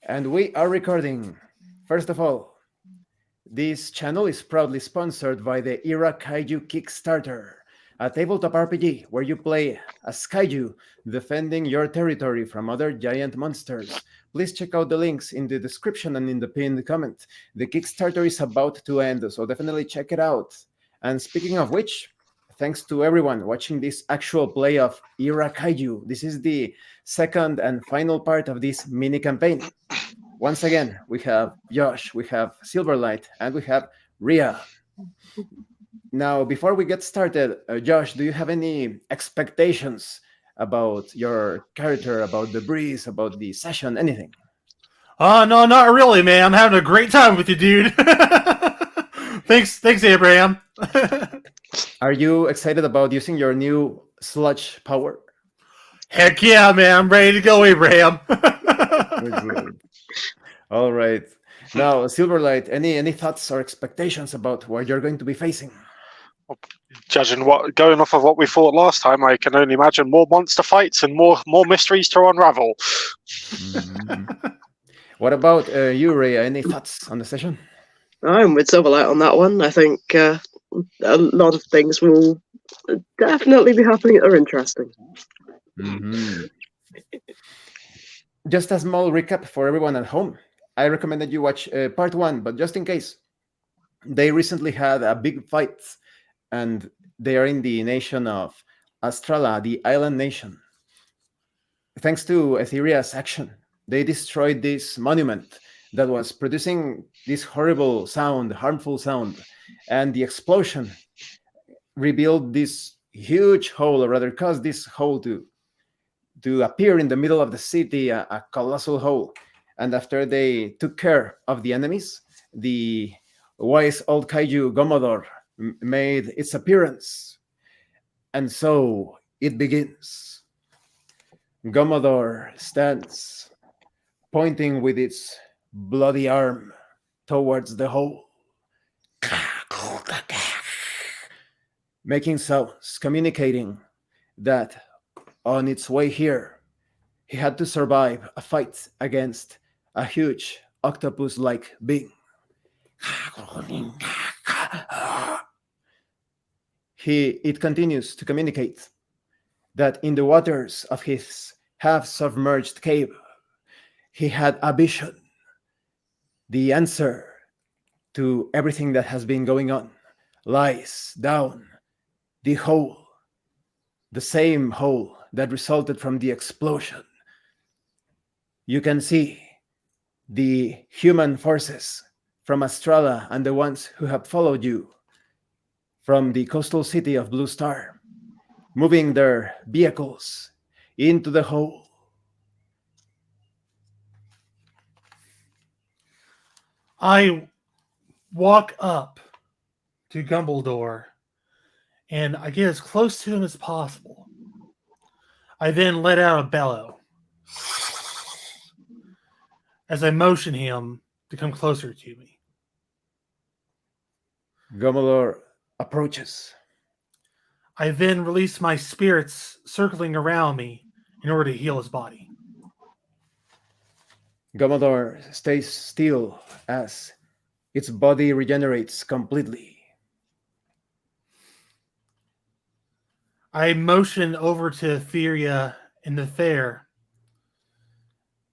And we are recording. First of all, this channel is proudly sponsored by the Era Kaiju Kickstarter, a tabletop RPG where you play as Kaiju defending your territory from other giant monsters. Please check out the links in the description and in the pinned comment. The Kickstarter is about to end, so definitely check it out. And speaking of which, thanks to everyone watching this actual play of Era Kaiju. This is the second and final part of this mini campaign. Once again, we have Josh, we have Silverlight, and we have Ria. Now, before we get started, Josh, do you have any expectations about your character, about the breeze, about the session, anything? No, not really, man. I'm having a great time with you, dude. Thanks, Abraham. Are you excited about using your new sludge power? Heck yeah, man. I'm ready to go, Abraham. Good. All right. Now, Silverlight, any thoughts or expectations about what you're going to be facing? Going off of what we thought last time, I can only imagine more monster fights and more mysteries to unravel. Mm-hmm. What about you, Ray? Any thoughts on the session? I'm with Silverlight on that one. I think a lot of things will definitely be happening that are interesting. Mm-hmm. Just a small recap for everyone at home. I recommend that you watch part 1, but just in case, they recently had a big fight, and they are in the nation of Astrala, the island nation. Thanks to Etheria's action, they destroyed this monument that was producing this horrible sound, harmful sound, and the explosion revealed this huge hole, or rather caused this hole to appear in the middle of the city, a colossal hole. And after they took care of the enemies, the wise old kaiju Gomodor made its appearance. And so it begins. Gomodor stands, pointing with its bloody arm towards the hole, making sounds, communicating that on its way here, he had to survive a fight against a huge octopus-like being. It continues to communicate that in the waters of his half-submerged cave, he had a vision, the answer to everything that has been going on lies down the hole, the same hole that resulted from the explosion. You can see the human forces from Astrala and the ones who have followed you from the coastal city of Blue Star, moving their vehicles into the hole. I walk up to Gumbledore, and I get as close to him as possible. I then let out a bellow as I motion him to come closer to me. Gomodor approaches. I then release my spirits circling around me in order to heal his body. Gomodor stays still as its body regenerates completely. I motion over to Etheria and the Fair,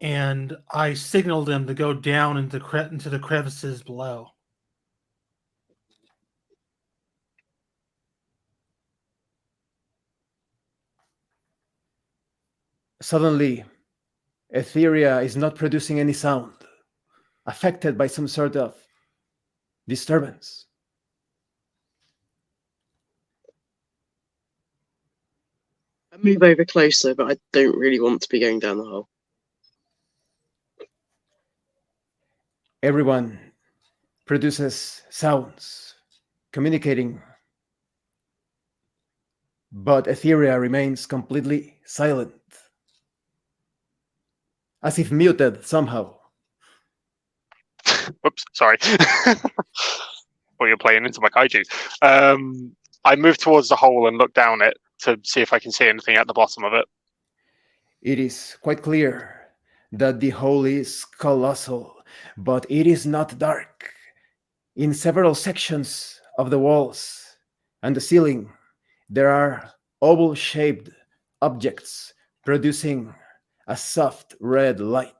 and I signal them to go down into the crevices below. Suddenly, Etheria is not producing any sound, affected by some sort of disturbance. I move over closer, but I don't really want to be going down the hole. Everyone produces sounds, communicating, but Etheria remains completely silent, as if muted somehow. Oops, sorry. Well, you're playing into my kaiju. I move towards the hole and look down it to see if I can see anything at the bottom of it. It is quite clear that the hole is colossal, but it is not dark. In several sections of the walls and the ceiling, there are oval-shaped objects producing a soft red light.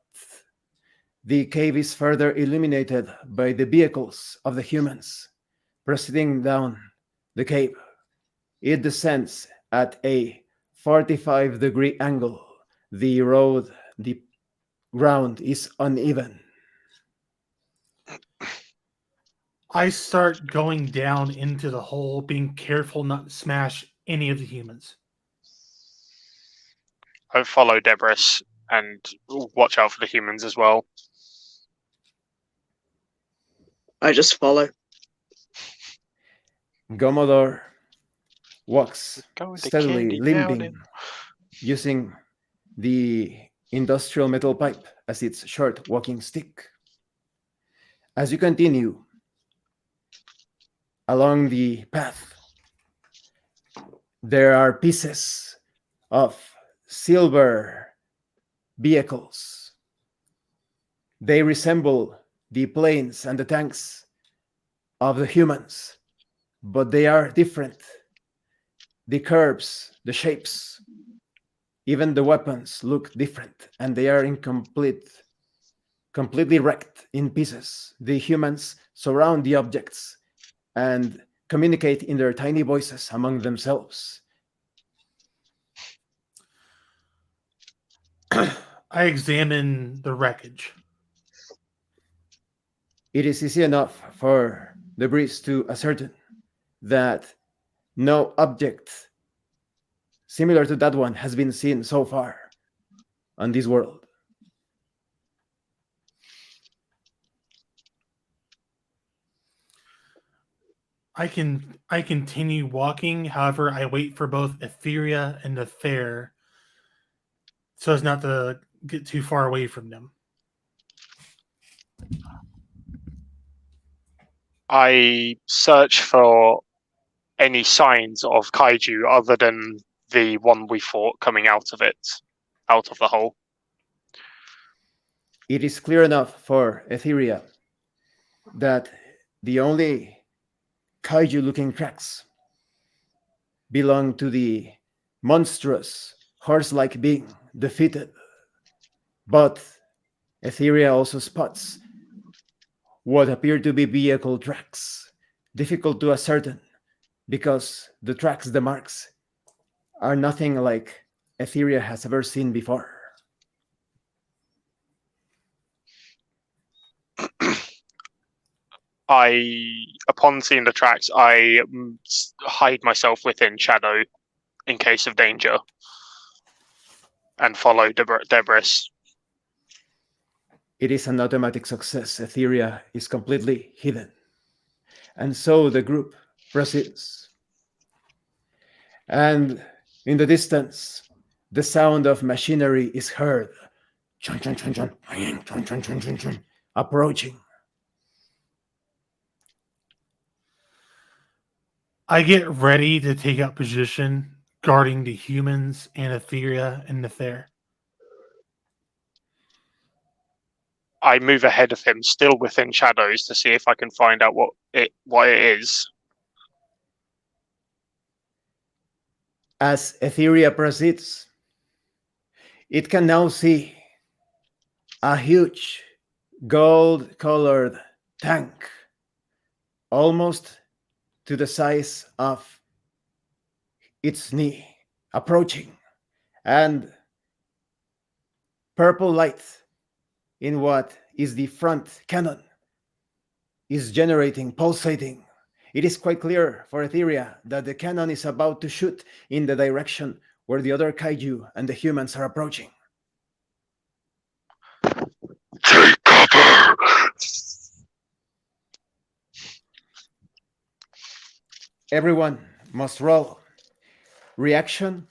The cave is further illuminated by the vehicles of the humans. Proceeding down the cave, it descends at a 45-degree angle. The ground is uneven. I start going down into the hole, being careful not to smash any of the humans. I follow Debris and watch out for the humans as well. I just follow. Gomodor walks Go with the steadily, candy now, limping, then. using the industrial metal pipe as its short walking stick. As you continue along the path, there are pieces of silver vehicles. They resemble the planes and the tanks of the humans, but they are different. The curves, the shapes, even the weapons look different, and they are completely wrecked in pieces. The humans surround the objects and communicate in their tiny voices among themselves. I examine the wreckage. It is easy enough for the breeze to ascertain that no object similar to that one has been seen so far on this world. I continue walking, however, I wait for both Etheria and the Fair so as not to get too far away from them. I search for any signs of kaiju other than the one we fought coming out of the hole. It is clear enough for Etheria that the only kaiju-looking tracks belong to the monstrous horse-like being defeated. But Etheria also spots what appear to be vehicle tracks, difficult to ascertain because the tracks, the marks, are nothing like Etheria has ever seen before. Upon seeing the tracks, I hide myself within shadow in case of danger and follow Debris. It is an automatic success. Etheria is completely hidden. And so the group proceeds. And in the distance, the sound of machinery is heard. Chun, chun, chun, chun, chun, chun, chun, chun, chun, chun, approaching. I get ready to take up position, guarding the humans and Etheria and the Fair. I move ahead of him, still within shadows, to see if I can find out what it is. As Etheria proceeds, it can now see a huge gold-colored tank, almost to the size of its knee, approaching, and purple light in what is the front cannon is generating, pulsating. It is quite clear for Etheria that the cannon is about to shoot in the direction where the other kaiju and the humans are approaching. Take cover! Everyone must roll reaction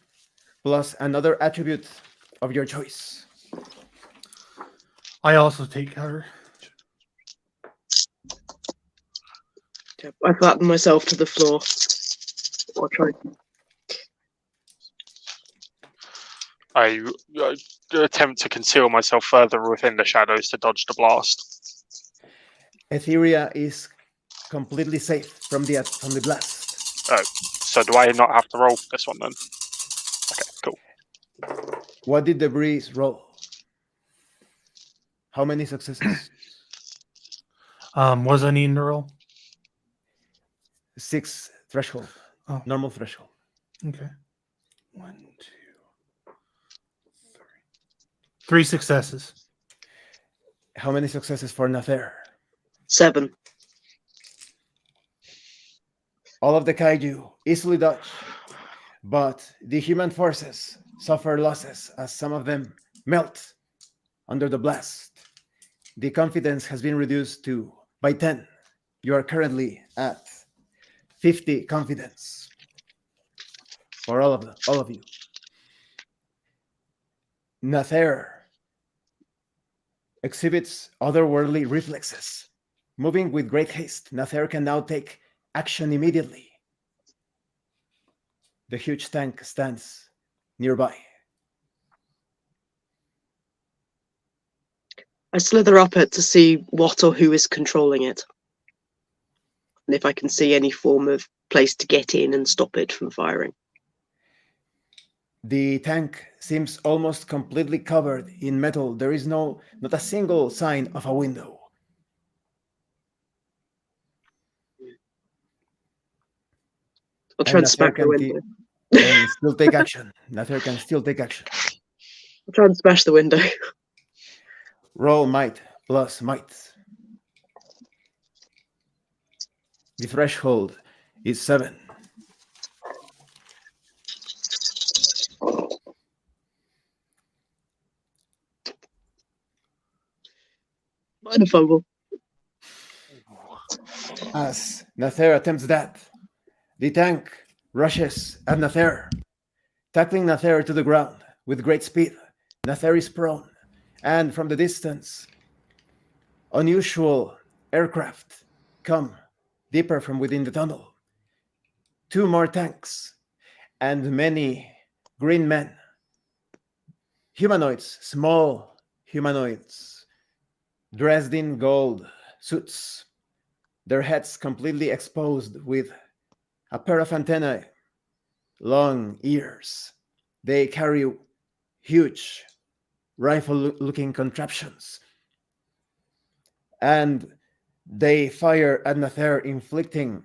plus another attribute of your choice. I also take cover. Yep, I flatten myself to the floor. Or try. I attempt to conceal myself further within the shadows to dodge the blast. Etheria is completely safe from the blast. Oh, so do I not have to roll this one then? Okay, cool. What did the breeze roll? How many successes? What does I need to roll? 6 threshold. Oh. Normal threshold. Okay. 1, 2, 3. 3 successes. How many successes for Nather? 7. All of the kaiju easily dodge, but the human forces suffer losses as some of them melt under the blast. The confidence has been reduced by 10. You are currently at 50 confidence for all of you. Nather exhibits otherworldly reflexes. Moving with great haste, Nather can now take action immediately. The huge tank stands nearby. I slither up it to see what or who is controlling it. And if I can see any form of place to get in and stop it from firing. The tank seems almost completely covered in metal. There is not a single sign of a window. I'll try and smash the window. And still take action. Nather can still take action. I'll try and smash the window. Roll might plus might. The threshold is 7. Minor fumble. As Nather attempts that, the tank rushes at Nather, tackling Nather to the ground with great speed. Nather is prone, and from the distance, unusual aircraft come deeper from within the tunnel. 2 more tanks, and many green men. Humanoids, small humanoids, dressed in gold suits, their heads completely exposed with a pair of antennae, long ears. They carry huge rifle-looking contraptions, and they fire at Nather, inflicting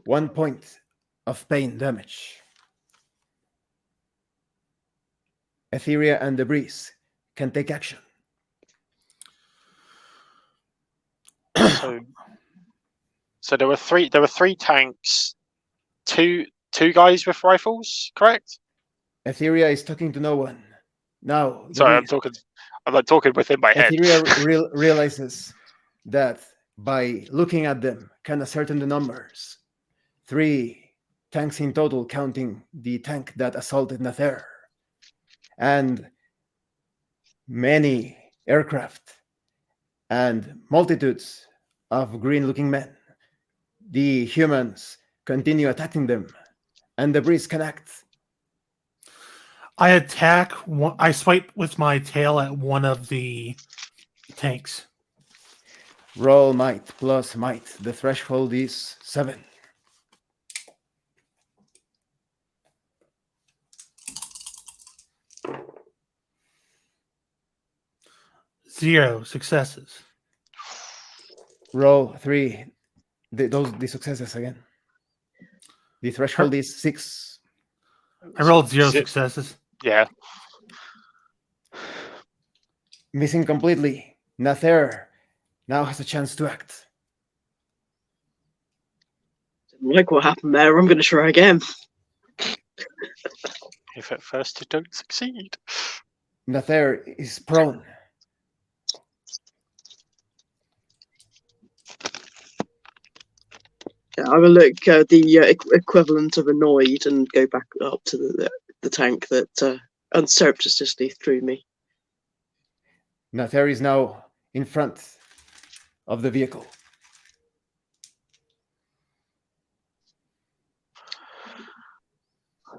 1 point of pain damage. Etheria and the Breeze can take action. So there were three tanks, two guys with rifles, correct? Etheria is talking to no one. Now, Sorry, I'm like talking within my head. Etheria realizes that by looking at them, can ascertain the numbers. 3 tanks in total, counting the tank that assaulted Nather. And many aircraft and multitudes of green-looking men. The humans continue attacking them, and the Breeze can act. I attack. I swipe with my tail at one of the tanks. Roll might plus might. The threshold is 7. Zero successes. Roll 3. The successes again. The threshold is 6. I rolled 0 successes. Yeah. Missing completely. Nather now has a chance to act. Didn't like what happened there. I'm going to try again. If at first you don't succeed. Nather is prone. Yeah, I will look the equivalent of annoyed and go back up to the tank that unsurreptitiously threw me. Nather is now in front of the vehicle.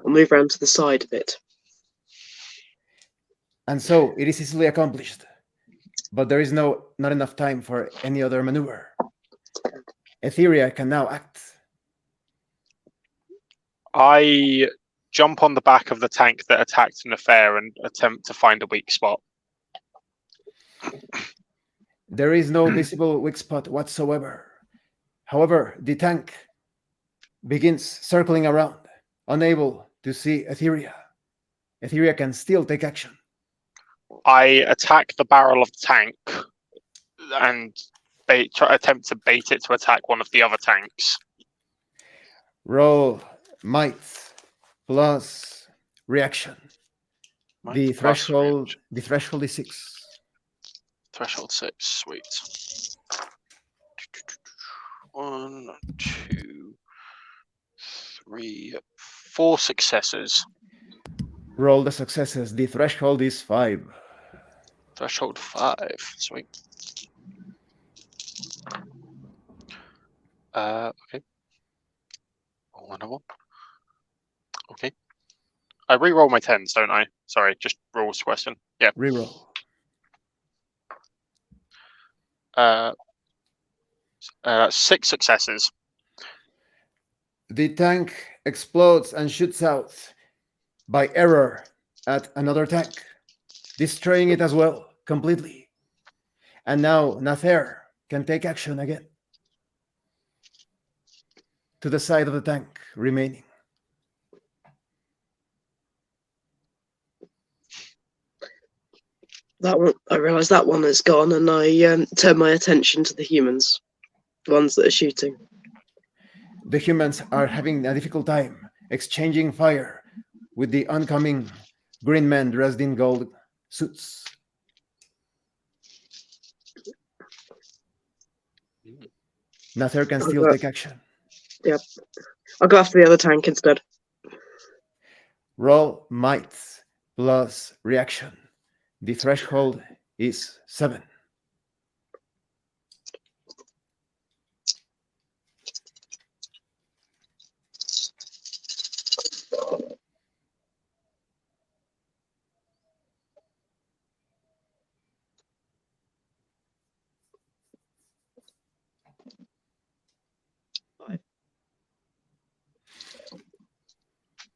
I'll move around to the side of it. And so it is easily accomplished. But there is not enough time for any other maneuver. Etheria can now act. I jump on the back of the tank that attacked Nefair and attempt to find a weak spot. There is no visible weak spot whatsoever. However, the tank begins circling around, unable to see Etheria. Etheria can still take action. I attack the barrel of the tank and attempt to bait it to attack one of the other tanks. Roll might plus reaction. Might The plus threshold reaction. is 6. Threshold 6, sweet. 1, 2, 3, 4 successes. Roll the successes. The threshold is 5. Threshold 5, sweet. Okay. Roll another one. Okay. I re-roll my 10s, don't I? Sorry, just rules question. Yeah. Reroll. 6 successes. The tank explodes and shoots out by error at another tank, destroying it as well, completely. And now Nather can take action again. To the side of the tank remaining. That one, I realise that one is gone, and I turn my attention to the humans, the ones that are shooting. The humans are having a difficult time exchanging fire with the oncoming green men dressed in gold suits. Nather can still take action. Yep. I'll go after the other tank instead. Roll might plus reaction. The threshold is 7.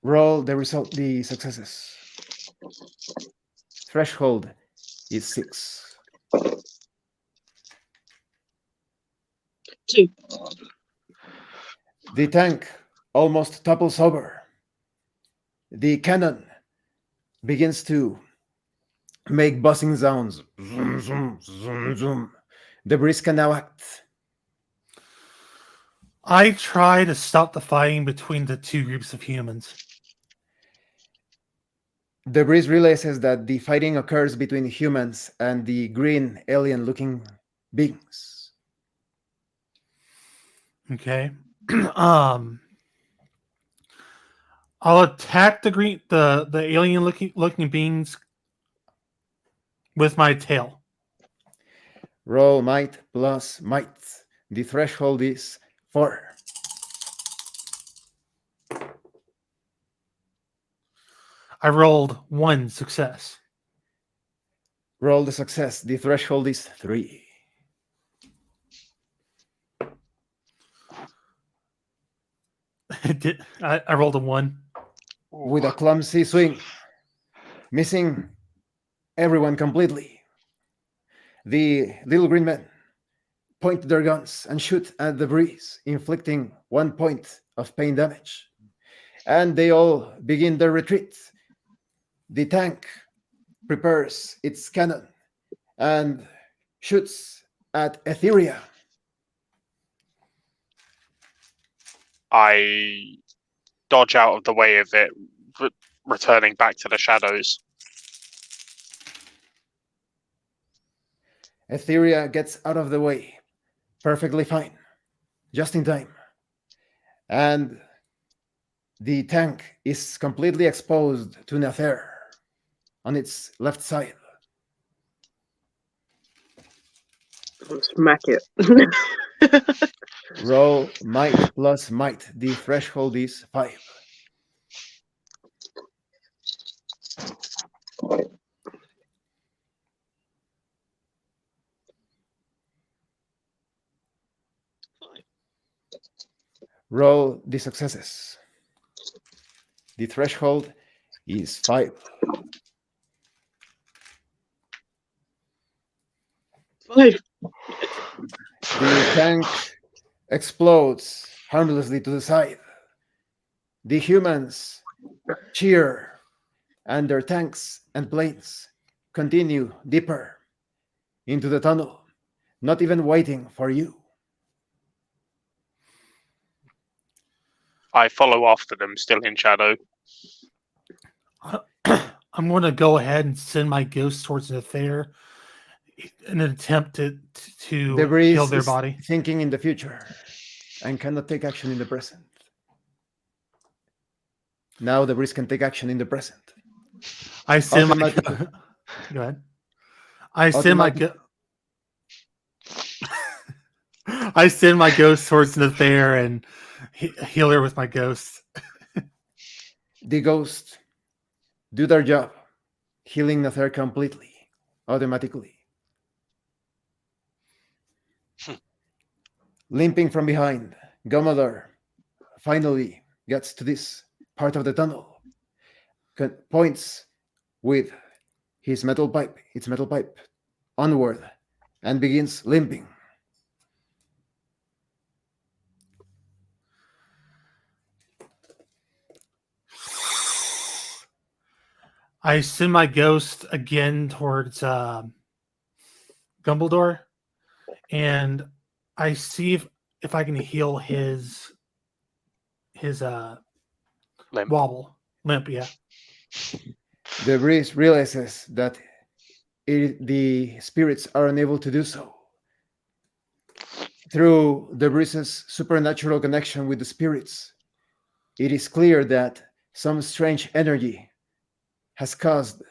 Roll the successes. Threshold is 6. 2. The tank almost topples over. The cannon begins to make buzzing sounds. Zoom, zoom, zoom, zoom. The breeze can now act. I try to stop the fighting between the two groups of humans. The breeze realizes that the fighting occurs between humans and the green alien-looking beings. Okay. I'll attack the alien looking beings with my tail. Roll might plus might. The threshold is 4. I rolled 1 success. Roll the success. The threshold is 3. I rolled a 1. With a clumsy swing, missing everyone completely. The little green men point their guns and shoot at the breeze, inflicting 1 point of pain damage. And they all begin their retreat. The tank prepares its cannon and shoots at Etheria. I dodge out of the way of it, returning back to the shadows. Etheria gets out of the way, perfectly fine, just in time. And the tank is completely exposed to Nather on its left side. Smack it. Roll might plus might. The threshold is 5. Roll the successes. The threshold is 5. 5. The tank explodes harmlessly to the side. The humans cheer, and their tanks and planes continue deeper into the tunnel, not even waiting for you. I follow after them, still in shadow. I'm going to go ahead and send my ghost towards Nether in an attempt to The breeze heal their is body. thinking in the future and cannot take action in the present. Now the breeze can take action in the present. I send my Automatically. go ahead. I send my I send my ghost towards Nether and heal her with my ghost. The ghosts do their job, healing Nether completely, automatically. Limping from behind, Gomodor finally gets to this part of the tunnel, points with its metal pipe, onward, and begins limping. I send my ghost again towards Gumbledore, and I see if I can heal his Limp. limp. Yeah. The breeze realizes that the spirits are unable to do so. Through the breeze's supernatural connection with the spirits, it is clear that some strange energy has caused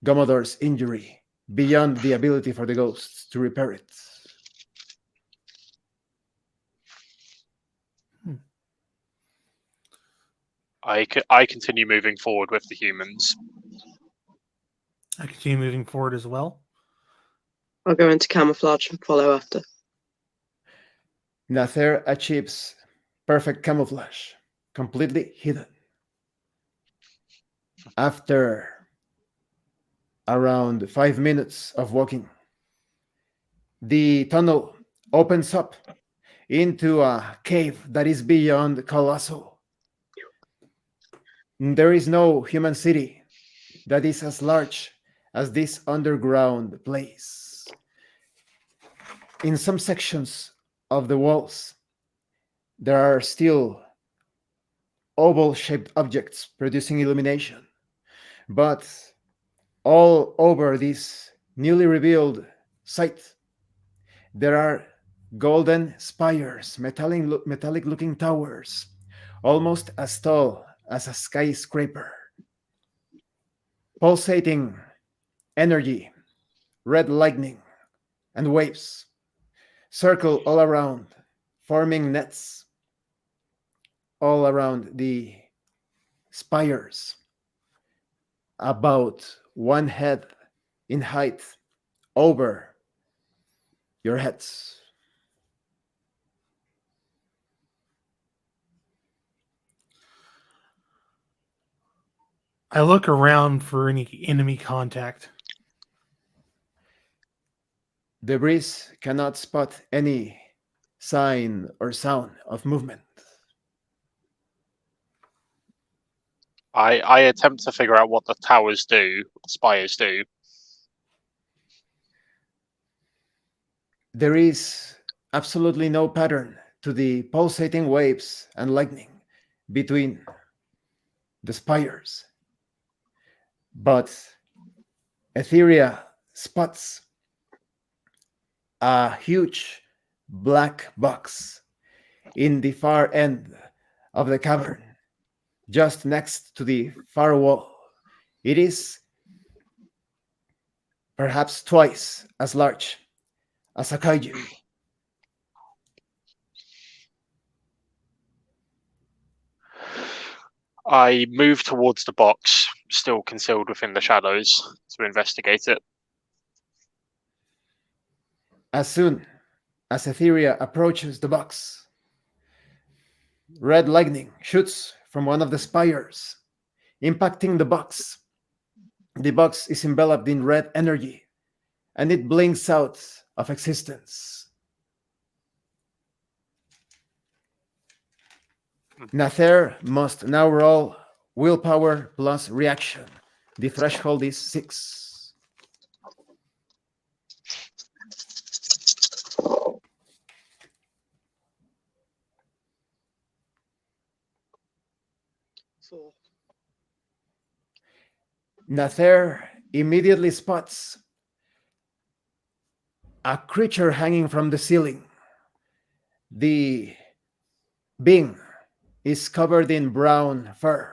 Gomodor's injury beyond the ability for the ghosts to repair it. I continue moving forward with the humans. I continue moving forward as well. I'll go into camouflage and follow after. Nather achieves perfect camouflage, completely hidden. After around 5 minutes of walking, the tunnel opens up into a cave that is beyond colossal. There is no human city that is as large as this underground place. In some sections of the walls, there are still oval-shaped objects producing illumination, but all over this newly revealed site, there are golden spires, metallic-looking towers, almost as tall as a skyscraper. Pulsating energy, red lightning, and waves circle all around, forming nets all around the spires, about 1 head in height over your heads. I look around for any enemy contact. The breeze cannot spot any sign or sound of movement. I attempt to figure out what the spires do. There is absolutely no pattern to the pulsating waves and lightning between the spires. But Etheria spots a huge black box in the far end of the cavern, just next to the far wall. It is perhaps twice as large as a kaiju. I move towards the box, still concealed within the shadows, to investigate it. As soon As Etheria approaches the box, red lightning shoots from one of the spires, impacting the box. The box is enveloped in red energy, and it blinks out of existence. Nather must now roll willpower plus reaction. The threshold is 6. Four. Nather immediately spots a creature hanging from the ceiling. The being is covered in brown fur,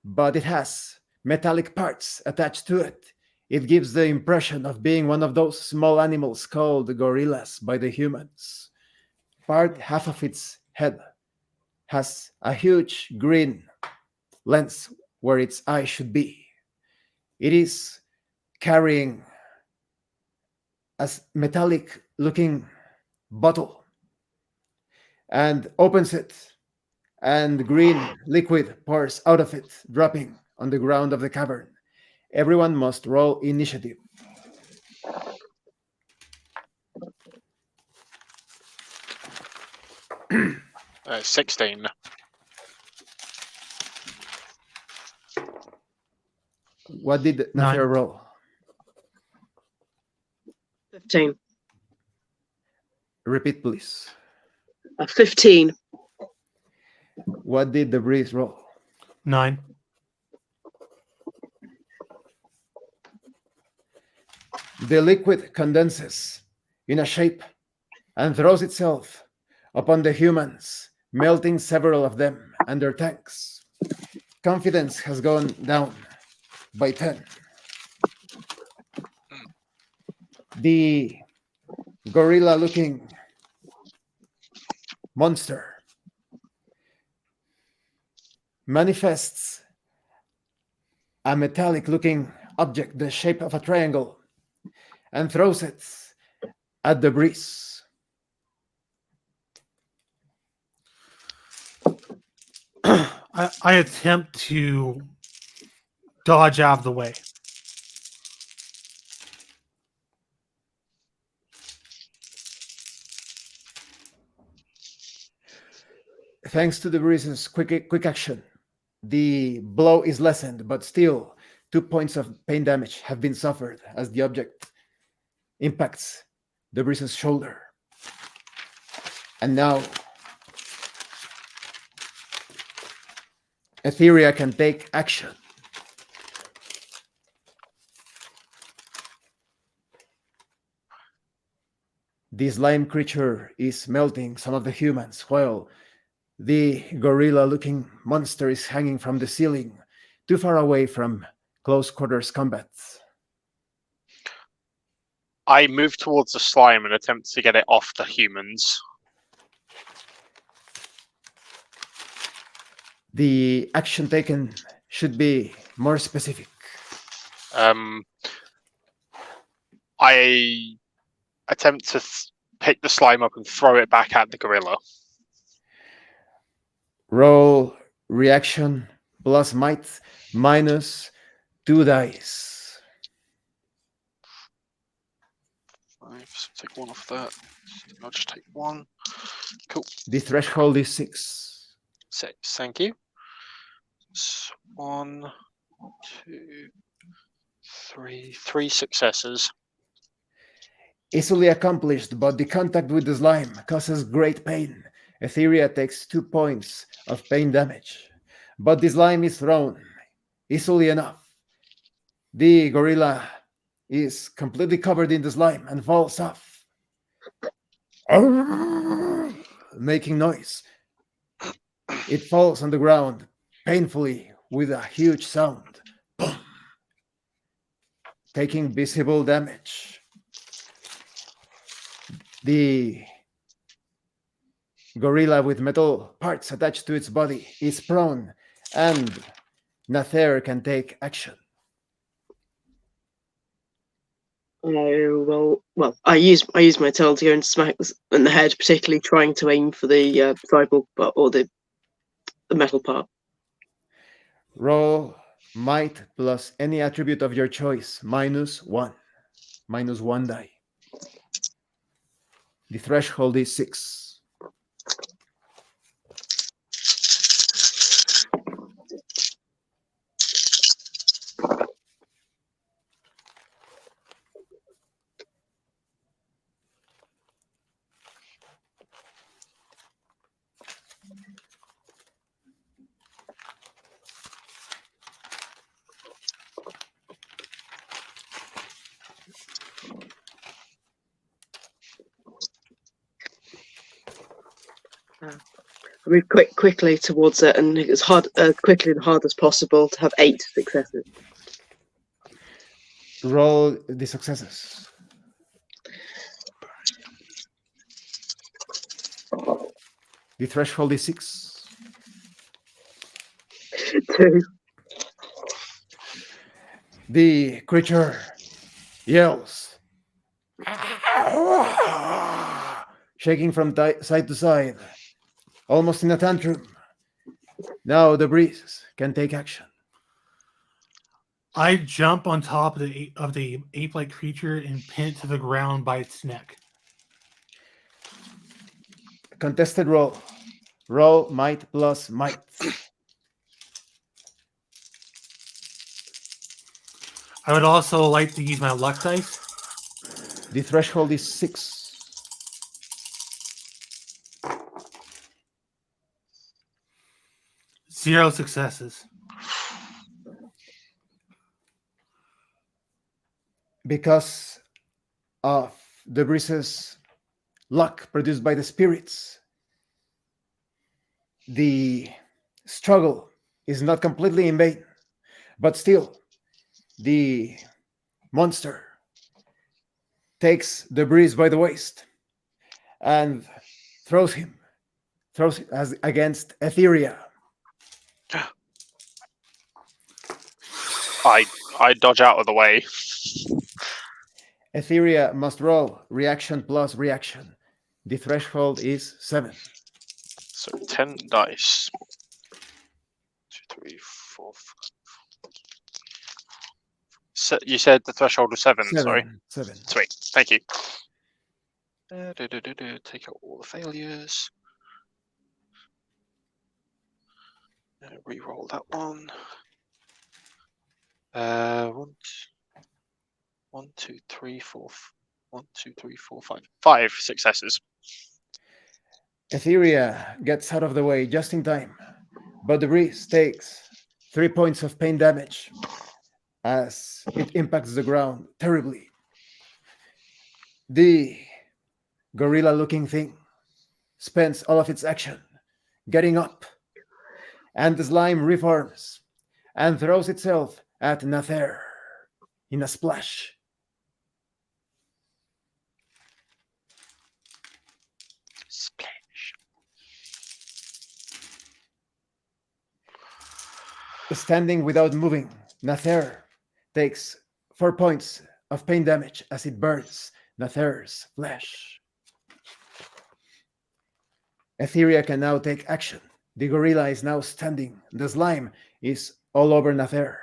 but it has metallic parts attached to it. It gives the impression of being one of those small animals called gorillas by the humans. Half of its head has a huge green lens where its eye should be. It is carrying a metallic looking bottle and opens it, and green liquid pours out of it, dropping on the ground of the cavern. Everyone must roll initiative. 16. What did Nine. Nather roll? 15. Repeat, please. 15. What did the breeze roll? 9. The liquid condenses in a shape and throws itself upon the humans, melting several of them and their tanks. Confidence has gone down by 10. The gorilla-looking monster manifests a metallic-looking object the shape of a triangle and throws it at the breeze. I attempt to dodge out of the way. Thanks to the breeze's quick action, the blow is lessened, but still 2 points of pain damage have been suffered as the object impacts the breeze's shoulder. And now Etheria can take action. The slime creature is melting some of the humans, while the gorilla-looking monster is hanging from the ceiling, too far away from close quarters combat. I move towards the slime and attempt to get it off the humans. The action taken should be more specific. I attempt to pick the slime up and throw it back at the gorilla. Roll reaction plus might minus 2 dice. 5, so take 1 off that. I'll just take 1. Cool. The threshold is 6. 6, thank you. 1, 2, 3. 3 successes. Easily accomplished, but the contact with the slime causes great pain. Etheria takes 2 points of pain damage, but the slime is thrown easily enough. The gorilla is completely covered in the slime and falls off, making noise. It falls on the ground painfully with a huge sound, taking visible damage. The gorilla with metal parts attached to its body is prone, and Nather can take action. I use my tail to go and smack in the head, particularly trying to aim for the tribal or the metal part. Roll might plus any attribute of your choice, -1. -1 die. The threshold is 6. I move quickly towards it, and as quickly and hard as possible to have 8 successes. Roll the successes. The threshold is 6. 2. The creature yells, shaking from side to side, almost in a tantrum. Now the breeze can take action. I jump on top of the ape-like creature and pin it to the ground by its neck. Contested roll. Roll might plus might. I would also like to use my luck dice. The threshold is 6. Zero successes. Because of the breeze's luck produced by the spirits, the struggle is not completely in vain, but still the monster takes the breeze by the waist and throws him against Etheria. I dodge out of the way. Etheria must roll reaction plus reaction. The threshold is 7. So 10 dice. 2, 3, 4, 5. You said the threshold was 7, sorry. 7. Sweet, thank you. Take out all the failures. Reroll that one. 1, 2, 3, 4. 1, 2, 3, 4, 5. 5 successes. Etheria gets out of the way just in time, but the breeze takes 3 points of pain damage as it impacts the ground terribly. The gorilla-looking thing spends all of its action getting up, and the slime reforms and throws itself at Nather in a splash. Splash. Standing without moving, Nather takes 4 points of pain damage as it burns Nather's flesh. Etheria can now take action. The gorilla is now standing. The slime is all over Nather.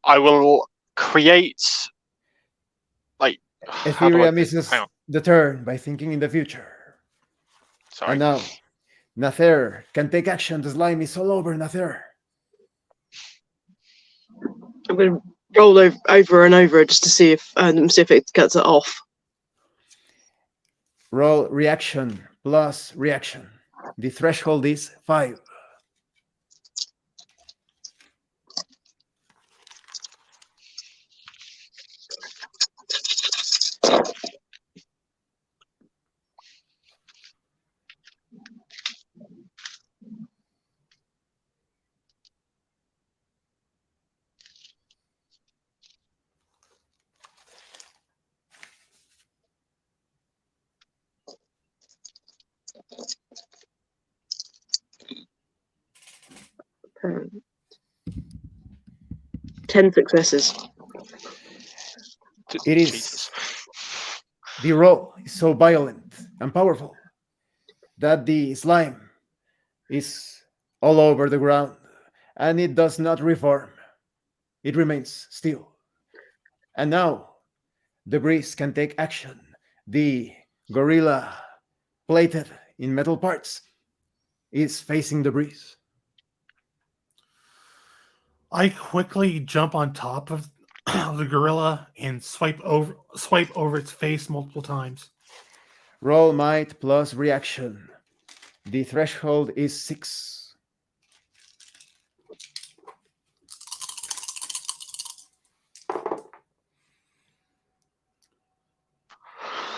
I will create Etheria misses the turn by thinking in the future. Sorry. And now Nather can take action. The slime is all over Nather. I'm going to roll over and over just to see if it cuts it off. Roll reaction plus reaction. The threshold is 5. 10 successes. It is. Jesus. The roll is so violent and powerful that the slime is all over the ground, and it does not reform. It remains still. And now the breeze can take action. The gorilla, plated in metal parts, is facing the breeze. I quickly jump on top of the gorilla and swipe over its face multiple times. Roll might plus reaction. The threshold is 6.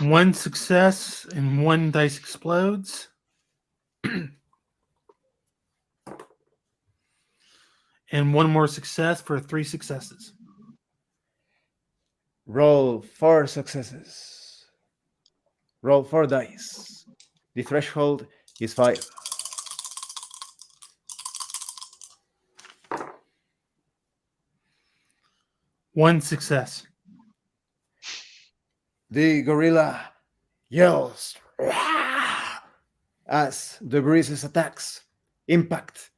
One success and one dice explodes. And one more success for 3 successes. Roll 4 successes. Roll 4 dice. The threshold is 5. One success. The gorilla yells as the breezes attacks impact,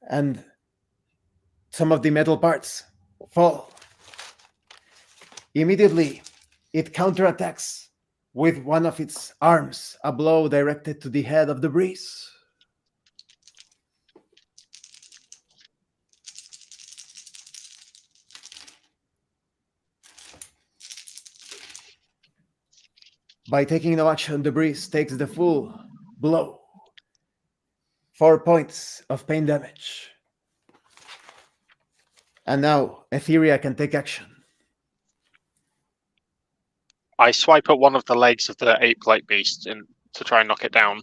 and some of the metal parts fall. Immediately, it counterattacks with one of its arms, a blow directed to the head of the breeze. By taking no action, the breeze takes the full blow. 4 points of pain damage. And now, Etheria can take action. I swipe at one of the legs of the ape-like beast to try and knock it down.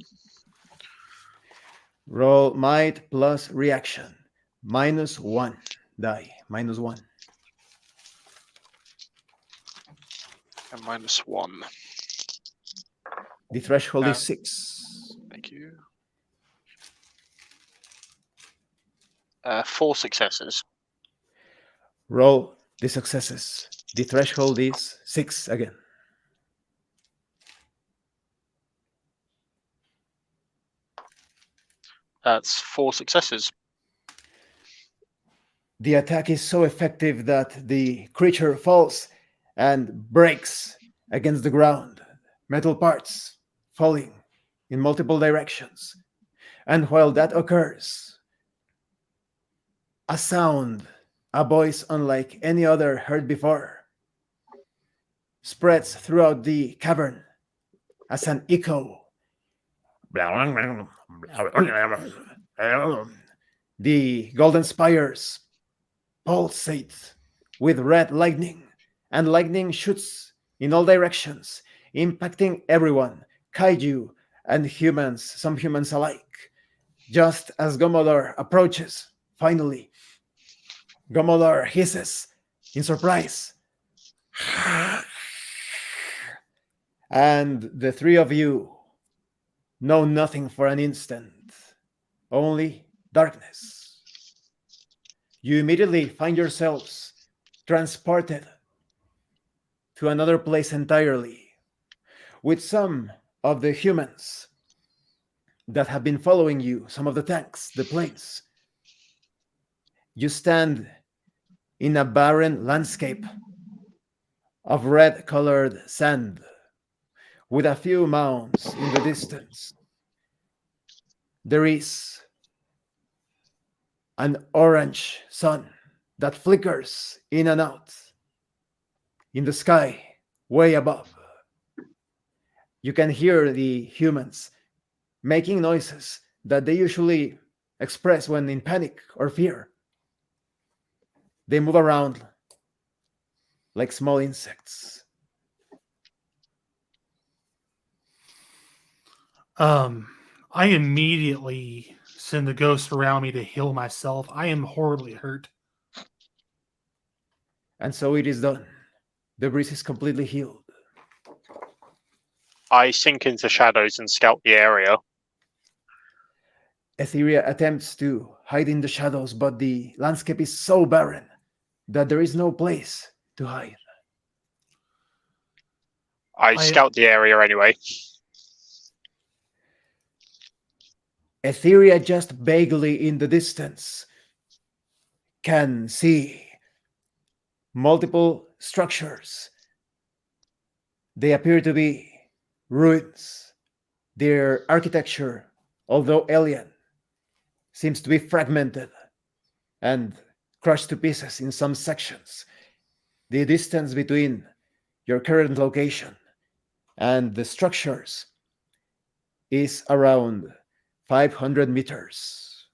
Roll might plus reaction. -1 die. -1. And -1. The threshold No. is 6. Thank you. 4 successes. Roll the successes. The threshold is 6 again. That's 4 successes. The attack is so effective that the creature falls and breaks against the ground, metal parts falling in multiple directions. And while that occurs, a sound, a voice unlike any other heard before, spreads throughout the cavern as an echo. The golden spires pulsate with red lightning, and lightning shoots in all directions, impacting everyone, kaiju and humans, some humans alike. Just as Gomodor approaches, finally, Gomodor hisses in surprise. And the three of you know nothing for an instant, only darkness. You immediately find yourselves transported to another place entirely, with some of the humans that have been following you, some of the tanks, the planes. You stand in a barren landscape of red-colored sand, with a few mounds in the distance. There is an orange sun that flickers in and out in the sky way above. You can hear the humans making noises that they usually express when in panic or fear. They move around like small insects. I immediately send the ghost around me to heal myself. I am horribly hurt. And so it is done. The breeze is completely healed. I sink into shadows and scout the area. Etheria attempts to hide in the shadows, but the landscape is so barren that there is no place to hide. I scout the area anyway. Etheria, just vaguely in the distance, can see multiple structures. They appear to be ruins. Their architecture, although alien, seems to be fragmented and crushed to pieces in some sections. The distance between your current location and the structures is around 500 meters.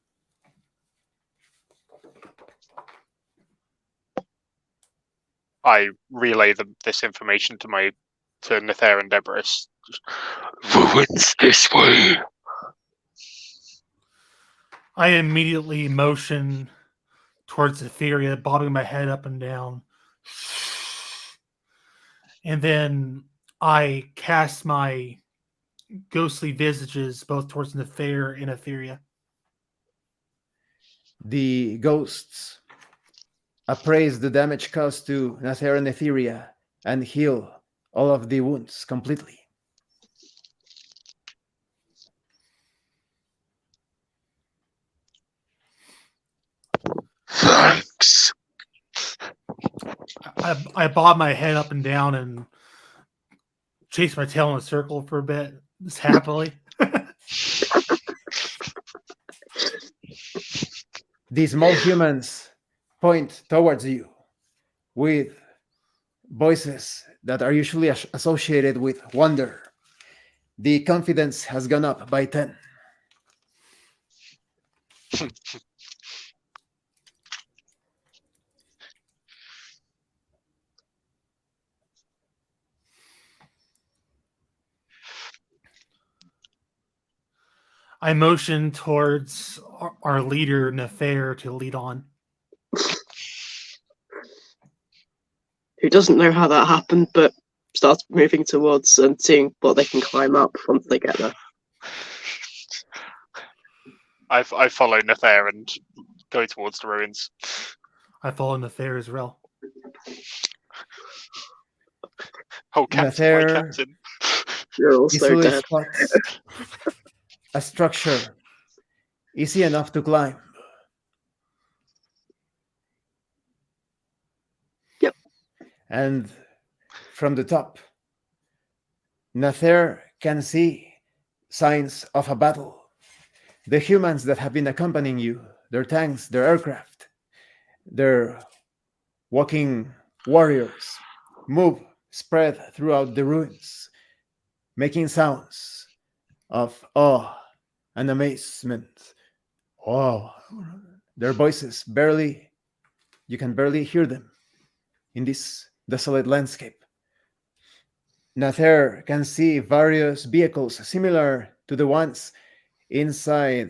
I relay this information to Nether and Debris. Ruins this way. I immediately motion towards Etheria, bobbing my head up and down. And then I cast my ghostly visages both towards Nether and Etheria. The ghosts appraise the damage caused to Nether and Etheria and heal all of the wounds completely. Thanks. I bob my head up and down and chase my tail in a circle for a bit, just happily. These small humans point towards you with voices that are usually associated with wonder. The confidence has gone up by 10. I motion towards our leader, Nefer, to lead on. Who doesn't know how that happened, but starts moving towards and seeing what they can climb up once they get there. I follow Nether and go towards the ruins. I follow Nefer as well. Oh, Captain, my Nether Captain. You're also easily dead. spots a structure easy enough to climb. Yep. And from the top, Nether can see signs of a battle. The humans that have been accompanying you, their tanks, their aircraft, their walking warriors, move, spread throughout the ruins, making sounds of awe and amazement. Oh, their voices you can barely hear them in this desolate landscape. Nether can see various vehicles similar to the ones inside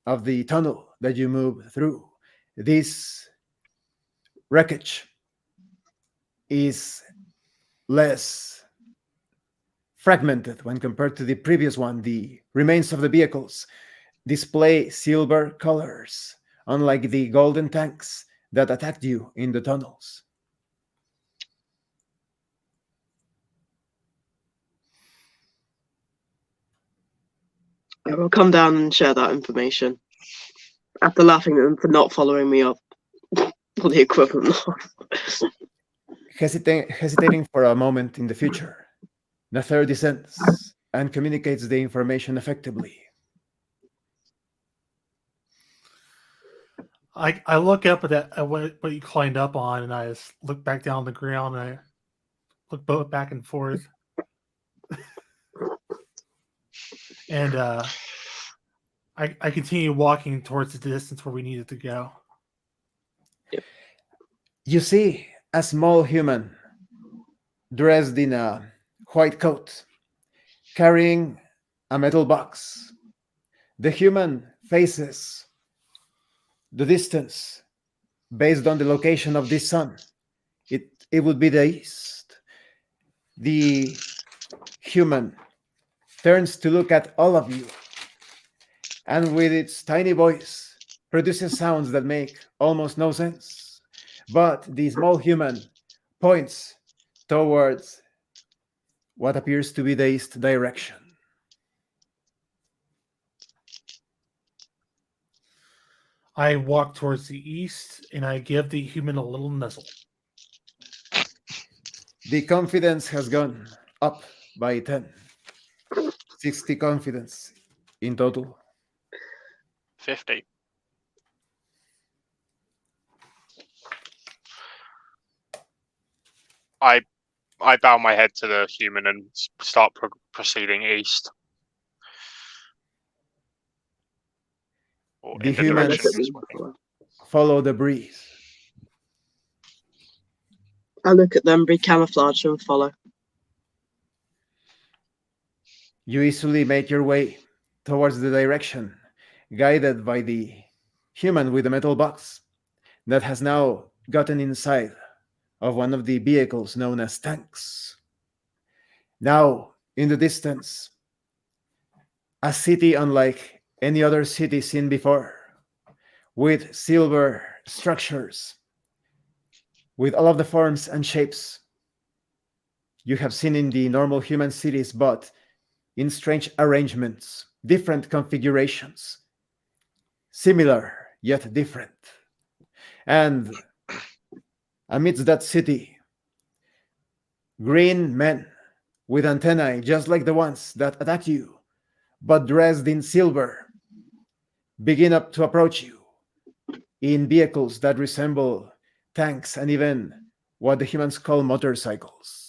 of the tunnel that you move through. This wreckage is less fragmented when compared to the previous one. The remains of the vehicles display silver colors, unlike the golden tanks that attacked you in the tunnels. I will come down and share that information. After laughing at them for not following me up, or the equivalent of. Hesitating for a moment in the future, Nether descends and communicates the information effectively. I look up at what you climbed up on, and I just look back down on the ground, and I look both back and forth. And I continue walking towards the distance where we needed to go. You see a small human dressed in a white coat, carrying a metal box. The human faces the distance based on the location of this sun. It would be the east. The human turns to look at all of you, and with its tiny voice produces sounds that make almost no sense. But the small human points towards what appears to be the east direction. I walk towards the east and I give the human a little nuzzle. The confidence has gone up by 10. 60 confidence in total. 50. I bow my head to the human and start proceeding east. Or The in the humans direction he's them. working. follow the breeze. I look at them, recamouflage, and follow. You easily make your way towards the direction, guided by the human with the metal box that has now gotten inside of one of the vehicles known as tanks. Now, in the distance, a city unlike any other city seen before, with silver structures, with all of the forms and shapes you have seen in the normal human cities, but in strange arrangements, different configurations, similar yet different. And amidst that city, green men with antennae just like the ones that attack you, but dressed in silver, begin up to approach you in vehicles that resemble tanks and even what the humans call motorcycles.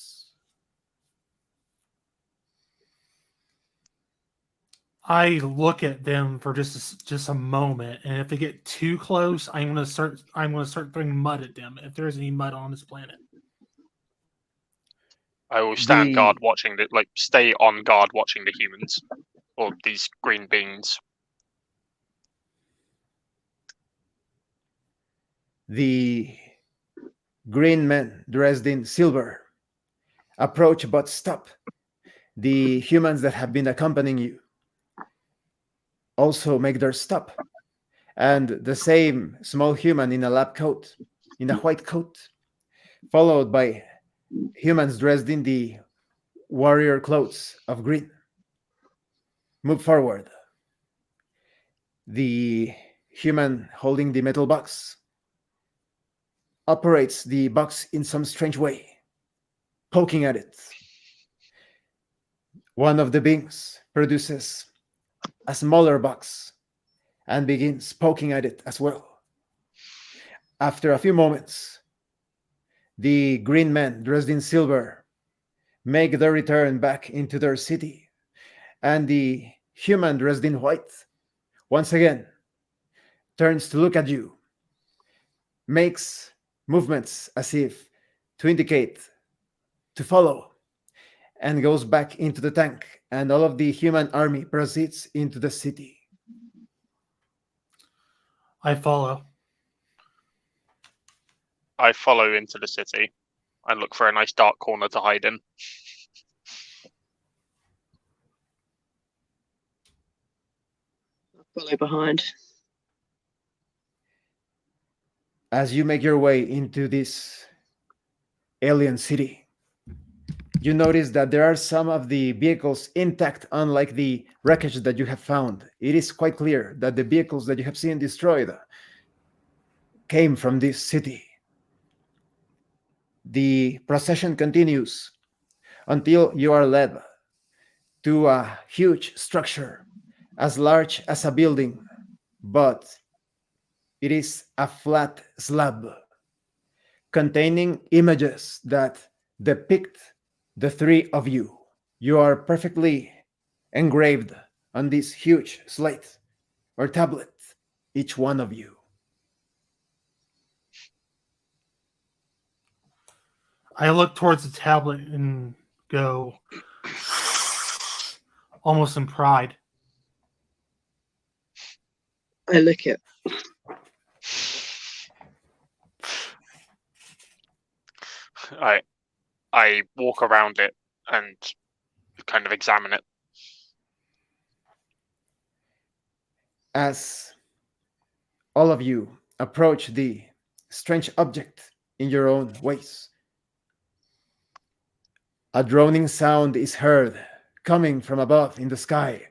I look at them for just a moment, and if they get too close, I'm gonna start throwing mud at them if there's any mud on this planet. I will stand The- guard watching stay on guard watching the humans. Or these green beans. The green men dressed in silver approach but stop. The humans that have been accompanying you also make their stop. And the same small human in a lab coat, in a white coat, followed by humans dressed in the warrior clothes of green, move forward. The human holding the metal box operates the box in some strange way, poking at it. One of the beings produces a smaller box and begins poking at it as well. After a few moments, the green men dressed in silver make their return back into their city, and the human dressed in white once again turns to look at you, makes movements as if to indicate to follow, and goes back into the tank, and all of the human army proceeds into the city. I follow. I follow into the city and look for a nice dark corner to hide in. Follow behind. As you make your way into this alien city, you notice that there are some of the vehicles intact, unlike the wreckage that you have found. It is quite clear that the vehicles that you have seen destroyed came from this city. The procession continues until you are led to a huge structure as large as a building, but it is a flat slab containing images that depict the three of you. You are perfectly engraved on this huge slate or tablet, each one of you. I look towards the tablet and go almost in pride. I lick it. I walk around it and kind of examine it. As all of you approach the strange object in your own ways. A droning sound is heard coming from above in the sky.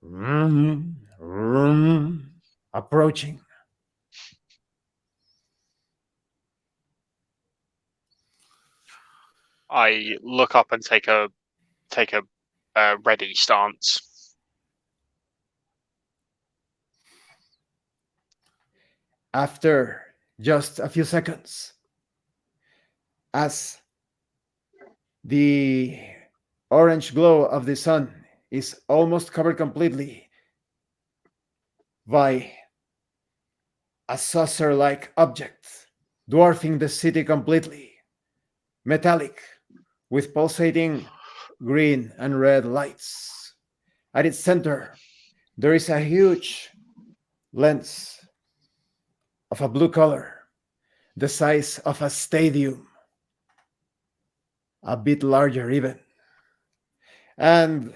Vroom, vroom, approaching. I look up and take a ready stance. After just a few seconds, as the orange glow of the sun is almost covered completely by a saucer-like object, dwarfing the city completely, metallic, with pulsating green and red lights. At its center, there is a huge lens of a blue color, the size of a stadium, a bit larger even. And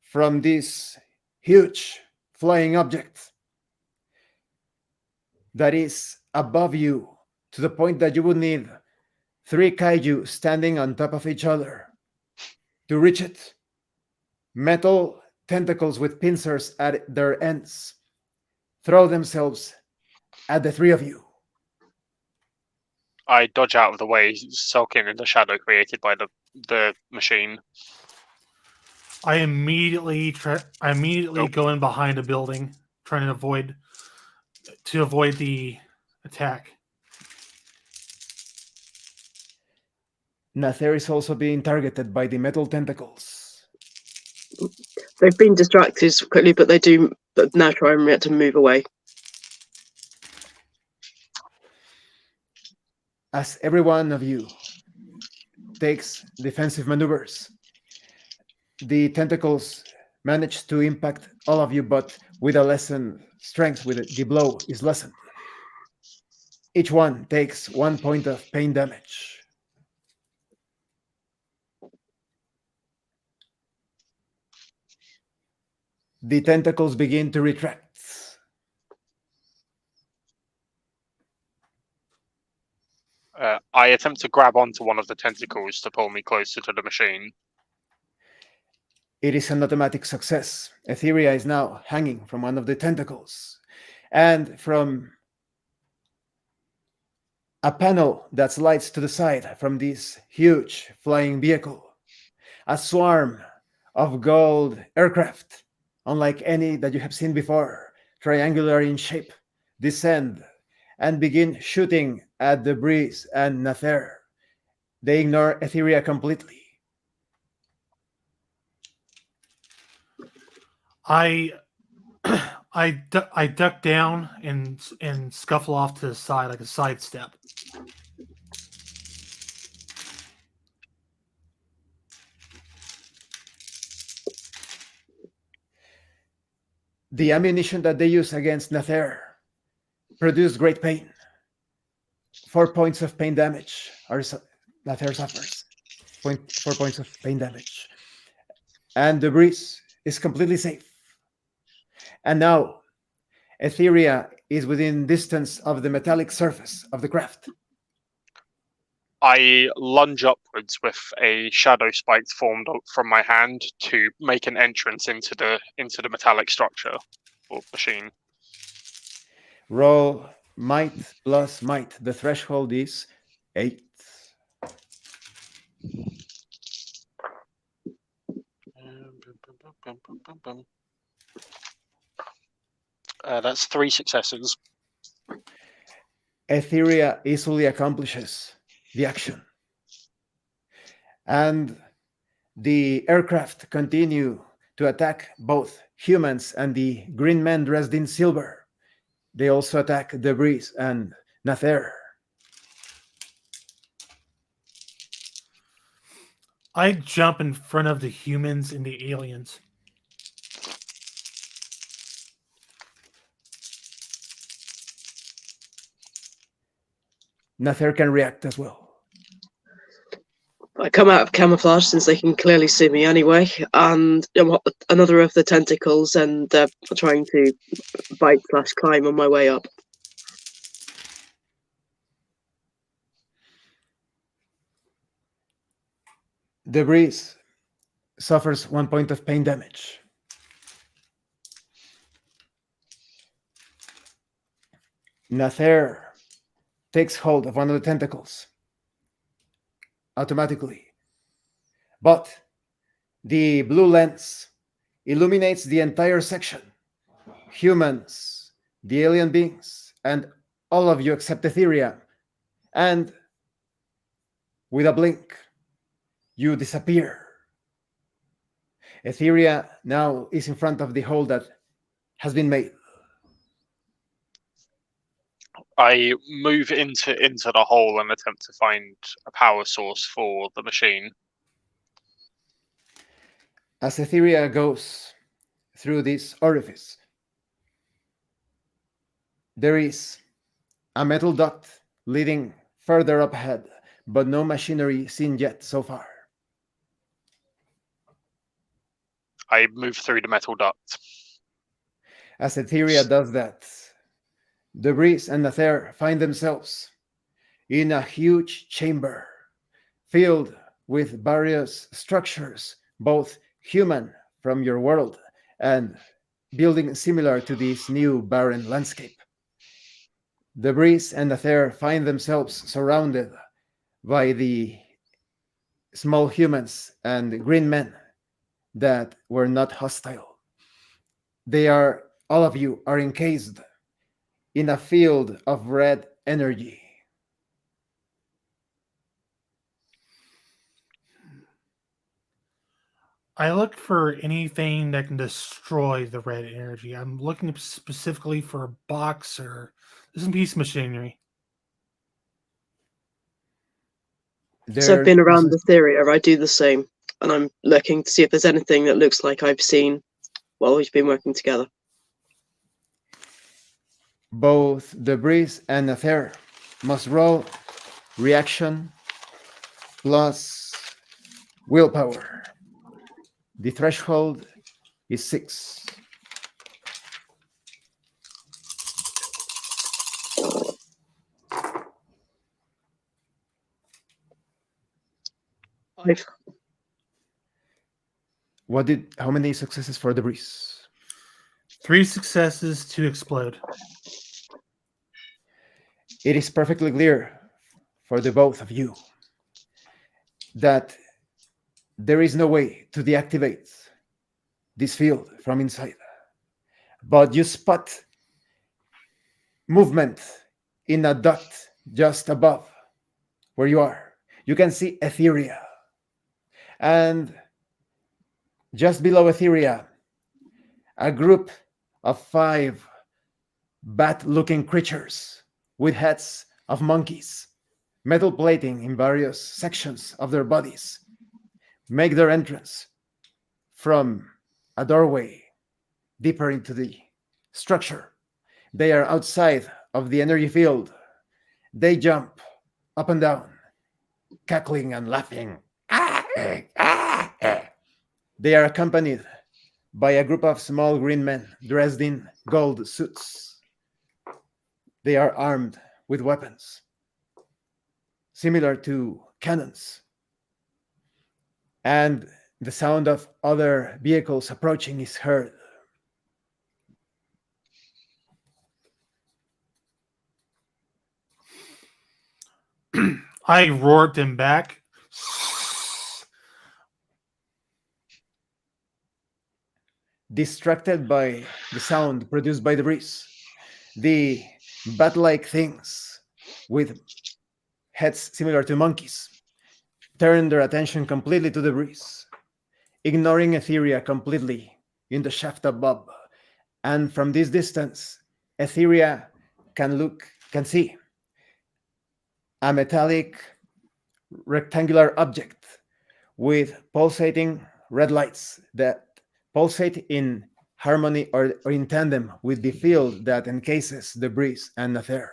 from this huge flying object that is above you to the point that you would need 3 kaiju standing on top of each other to reach it, metal tentacles with pincers at their ends throw themselves at the 3 of you. I dodge out of the way, sulking in the shadow created by the machine. I immediately Nope. go in behind a building, trying to avoid the attack. Nather is also being targeted by the metal tentacles. They've been distracted quickly, but they do now try and react to move away. As every one of you takes defensive maneuvers, the tentacles manage to impact all of you, but with a lessened strength, with the blow is lessened. Each one takes 1 point of pain damage. The tentacles begin to retract. I attempt to grab onto one of the tentacles to pull me closer to the machine. It is an automatic success. Etheria is now hanging from one of the tentacles. And from a panel that slides to the side from this huge flying vehicle, a swarm of gold aircraft, unlike any that you have seen before, triangular in shape, descend and begin shooting at the Breeze and Nather. They ignore Etheria completely. I duck down and scuffle off to the side like a sidestep. The ammunition that they use against Nather produced great pain. 4 points of pain damage Nather suffers. 4 points of pain damage. And the Breeze is completely safe. And now, Etheria is within distance of the metallic surface of the craft. I lunge upwards with a shadow spike formed from my hand to make an entrance into the metallic structure or machine. Roll might plus might. The threshold is 8. That's 3 successes. Etheria easily accomplishes the action. And the aircraft continue to attack both humans and the green men dressed in silver. They also attack the Breeze and Nather. I jump in front of the humans and the aliens. Nather can react as well. I come out of camouflage since they can clearly see me anyway, and another of the tentacles, and trying to bite/climb on my way up. The breeze suffers 1 point of pain damage. Nather takes hold of one of the tentacles automatically, but the blue lens illuminates the entire section. Humans, the alien beings, and all of you except Etheria. And with a blink, you disappear. Etheria now is in front of the hole that has been made. I move into the hole and attempt to find a power source for the machine. As Etheria goes through this orifice, there is a metal duct leading further up ahead, but no machinery seen yet so far. I move through the metal duct. As Etheria does that, the breeze and Nather find themselves in a huge chamber filled with various structures, both human from your world and building similar to this new barren landscape. The breeze and Nather find themselves surrounded by the small humans and green men that were not hostile. All of you are encased in a field of red energy. I look for anything that can destroy the red energy. I'm looking specifically for a box or some piece of machinery. So I've been around this area. I do the same, and I'm looking to see if there's anything that looks like I've seen while we've been working together. Both the breeze and Nather must roll reaction plus willpower. The threshold is 6. How many successes for the breeze? 3 successes to explode. It is perfectly clear for the both of you that there is no way to deactivate this field from inside. But you spot movement in a duct just above where you are. You can see Etheria. And just below Etheria, a group of 5 bat-looking creatures with heads of monkeys, metal plating in various sections of their bodies, make their entrance from a doorway deeper into the structure. They are outside of the energy field. They jump up and down, cackling and laughing. They are accompanied by a group of small green men dressed in gold suits. They are armed with weapons, similar to cannons. And the sound of other vehicles approaching is heard. I roared them back. Distracted by the sound produced by the breeze, the bat-like things with heads similar to monkeys turn their attention completely to the breeze, ignoring Etheria completely in the shaft above. And from this distance, Etheria can see a metallic rectangular object with pulsating red lights that pulsate in harmony or in tandem with the field that encases the breeze and Nather.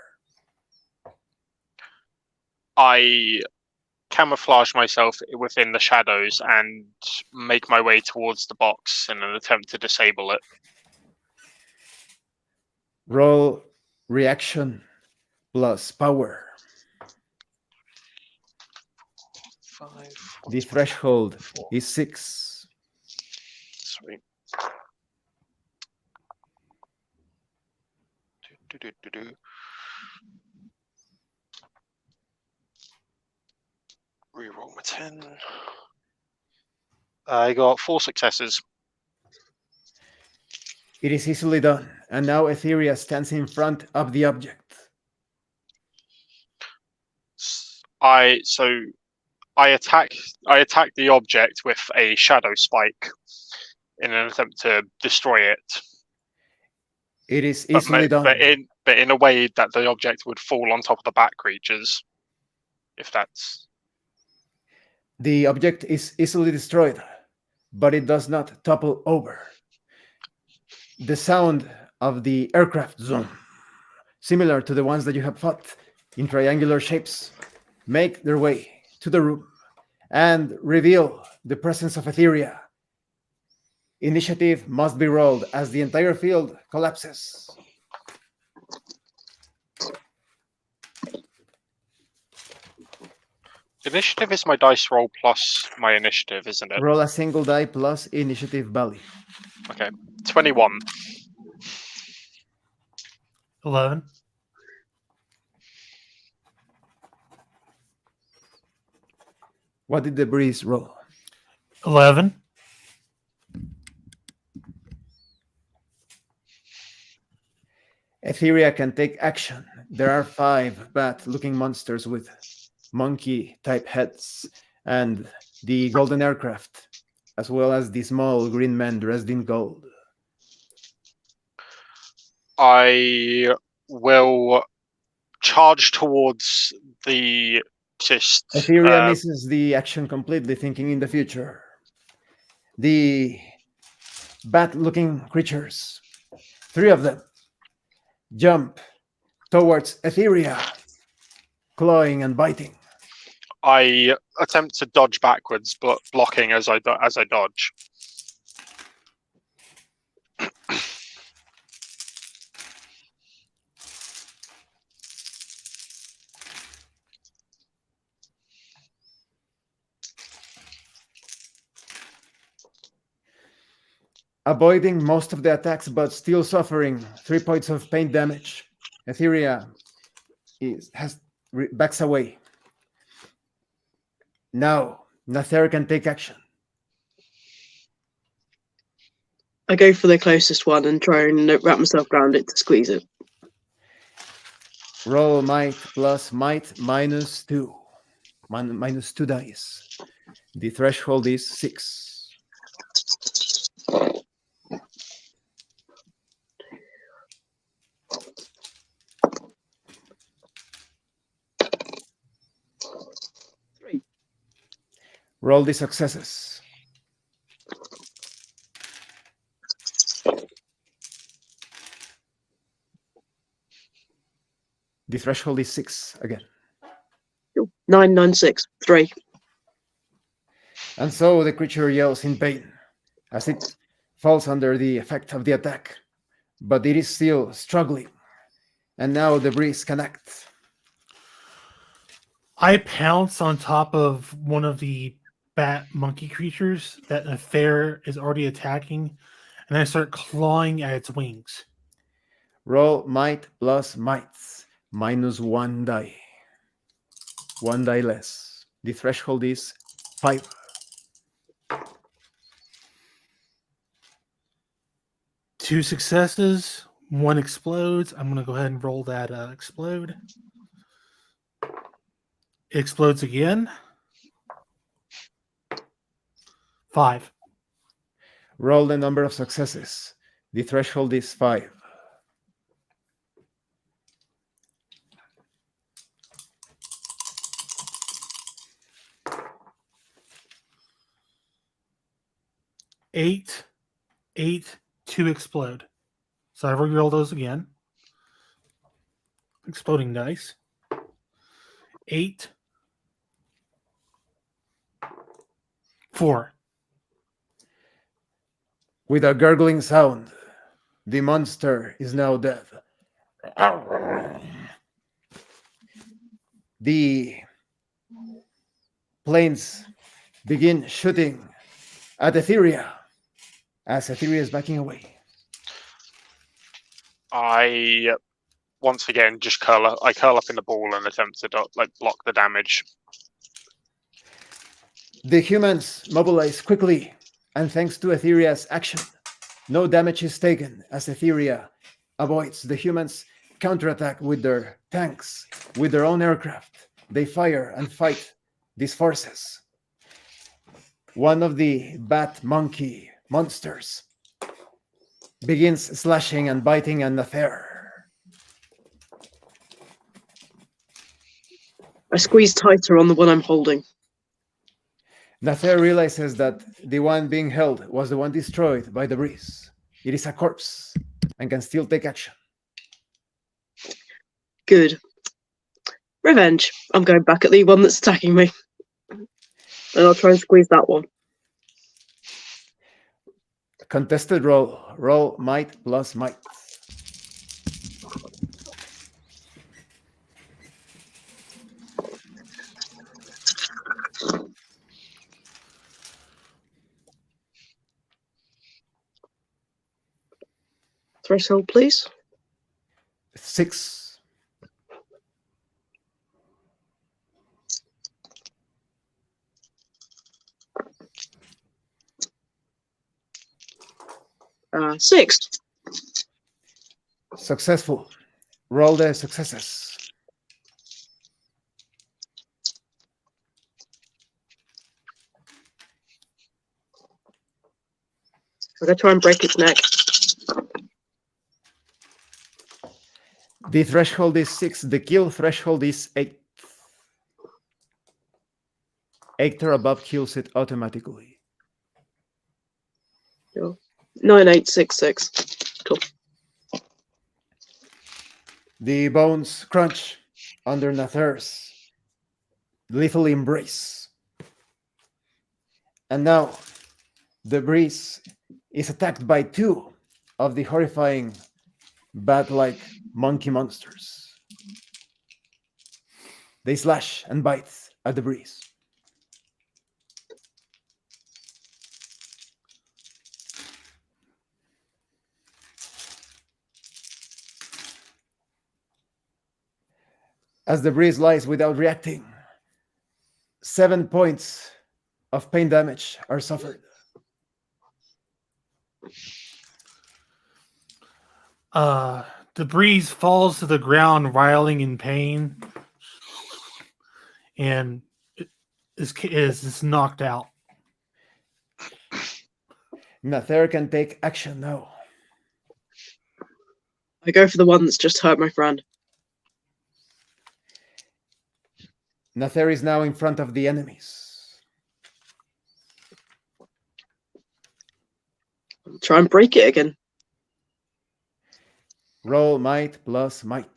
I camouflage myself within the shadows and make my way towards the box in an attempt to disable it. Roll reaction plus power. 5. The threshold is 6. Sweet. Do. Reroll my 10. I got 4 successes. It is easily done, and now Etheria stands in front of the object. I attack the object with a shadow spike in an attempt to destroy it. It is easily done. But in a way that the object would fall on top of the bat creatures. If that's The object is easily destroyed, but it does not topple over. The sound of the aircraft zoom, similar to the ones that you have fought in triangular shapes, make their way to the room and reveal the presence of Etheria. Initiative must be rolled as the entire field collapses. initiative is my dice roll plus my initiative, isn't it? Roll a single die plus initiative value. Okay, 21. 11. What did the breeze roll? 11. Etheria can take action. There are 5 bat-looking monsters with monkey-type heads and the golden aircraft, as well as the small green men dressed in gold. I will charge towards the just. Etheria misses the action completely, thinking in the future. The bat-looking creatures, 3 of them, jump towards Etheria, clawing and biting. I attempt to dodge backwards, but blocking as I dodge. Avoiding most of the attacks, but still suffering 3 points of pain damage. Etheria backs away. Now, Nather can take action. I go for the closest one and try and wrap myself around it to squeeze it. Roll might plus might minus 2. Minus 2 dice. The threshold is 6. Roll the successes. The threshold is 6 again. 9, 9, 6, 3. And so the creature yells in pain as it falls under the effect of the attack. But it is still struggling. And now the breeze can act. I pounce on top of one of the bat monkey creatures that an affair is already attacking, and I start clawing at its wings. Roll might plus mights minus 1 die. 1 die less. The threshold is 5. Two successes, 1 explodes. I'm going to go ahead and roll that explode. It explodes again. 5. Roll the number of successes. The threshold is 5. Eight, 2 explode. So I re-roll those again. Exploding dice. 8, 4. With a gurgling sound, the monster is now dead. The planes begin shooting at Etheria as Etheria is backing away. I once again just curl up in the ball and attempt to block the damage. The humans mobilize quickly, and thanks to Etheria's action, no damage is taken as Etheria avoids the humans' counterattack with their tanks, with their own aircraft. They fire and fight these forces. One of the bat monkey monsters begins slashing and biting at Nather. I squeeze tighter on the one I'm holding. Nather realizes that the one being held was the one destroyed by the breeze. It is a corpse and can still take action. Good. Revenge. I'm going back at the one that's attacking me. And I'll try and squeeze that one. Contested roll. Roll might plus might. Threshold, please. 6. Six. Successful. Roll the successes. I'm going to try and break its neck. The threshold is 6. The kill threshold is 8. 8 or above kills it automatically. 9866. Cool. The bones crunch under Nather's lethal embrace. And now the breeze is attacked by 2 of the horrifying bat-like monkey monsters. They slash and bite at the breeze. As the breeze lies without reacting, 7 points of pain damage are suffered. The breeze falls to the ground, writhing in pain, and is knocked out. Nather can take action now. I go for the one that's just hurt my friend. Nather is now in front of the enemies. Try and break it again. Roll might plus might.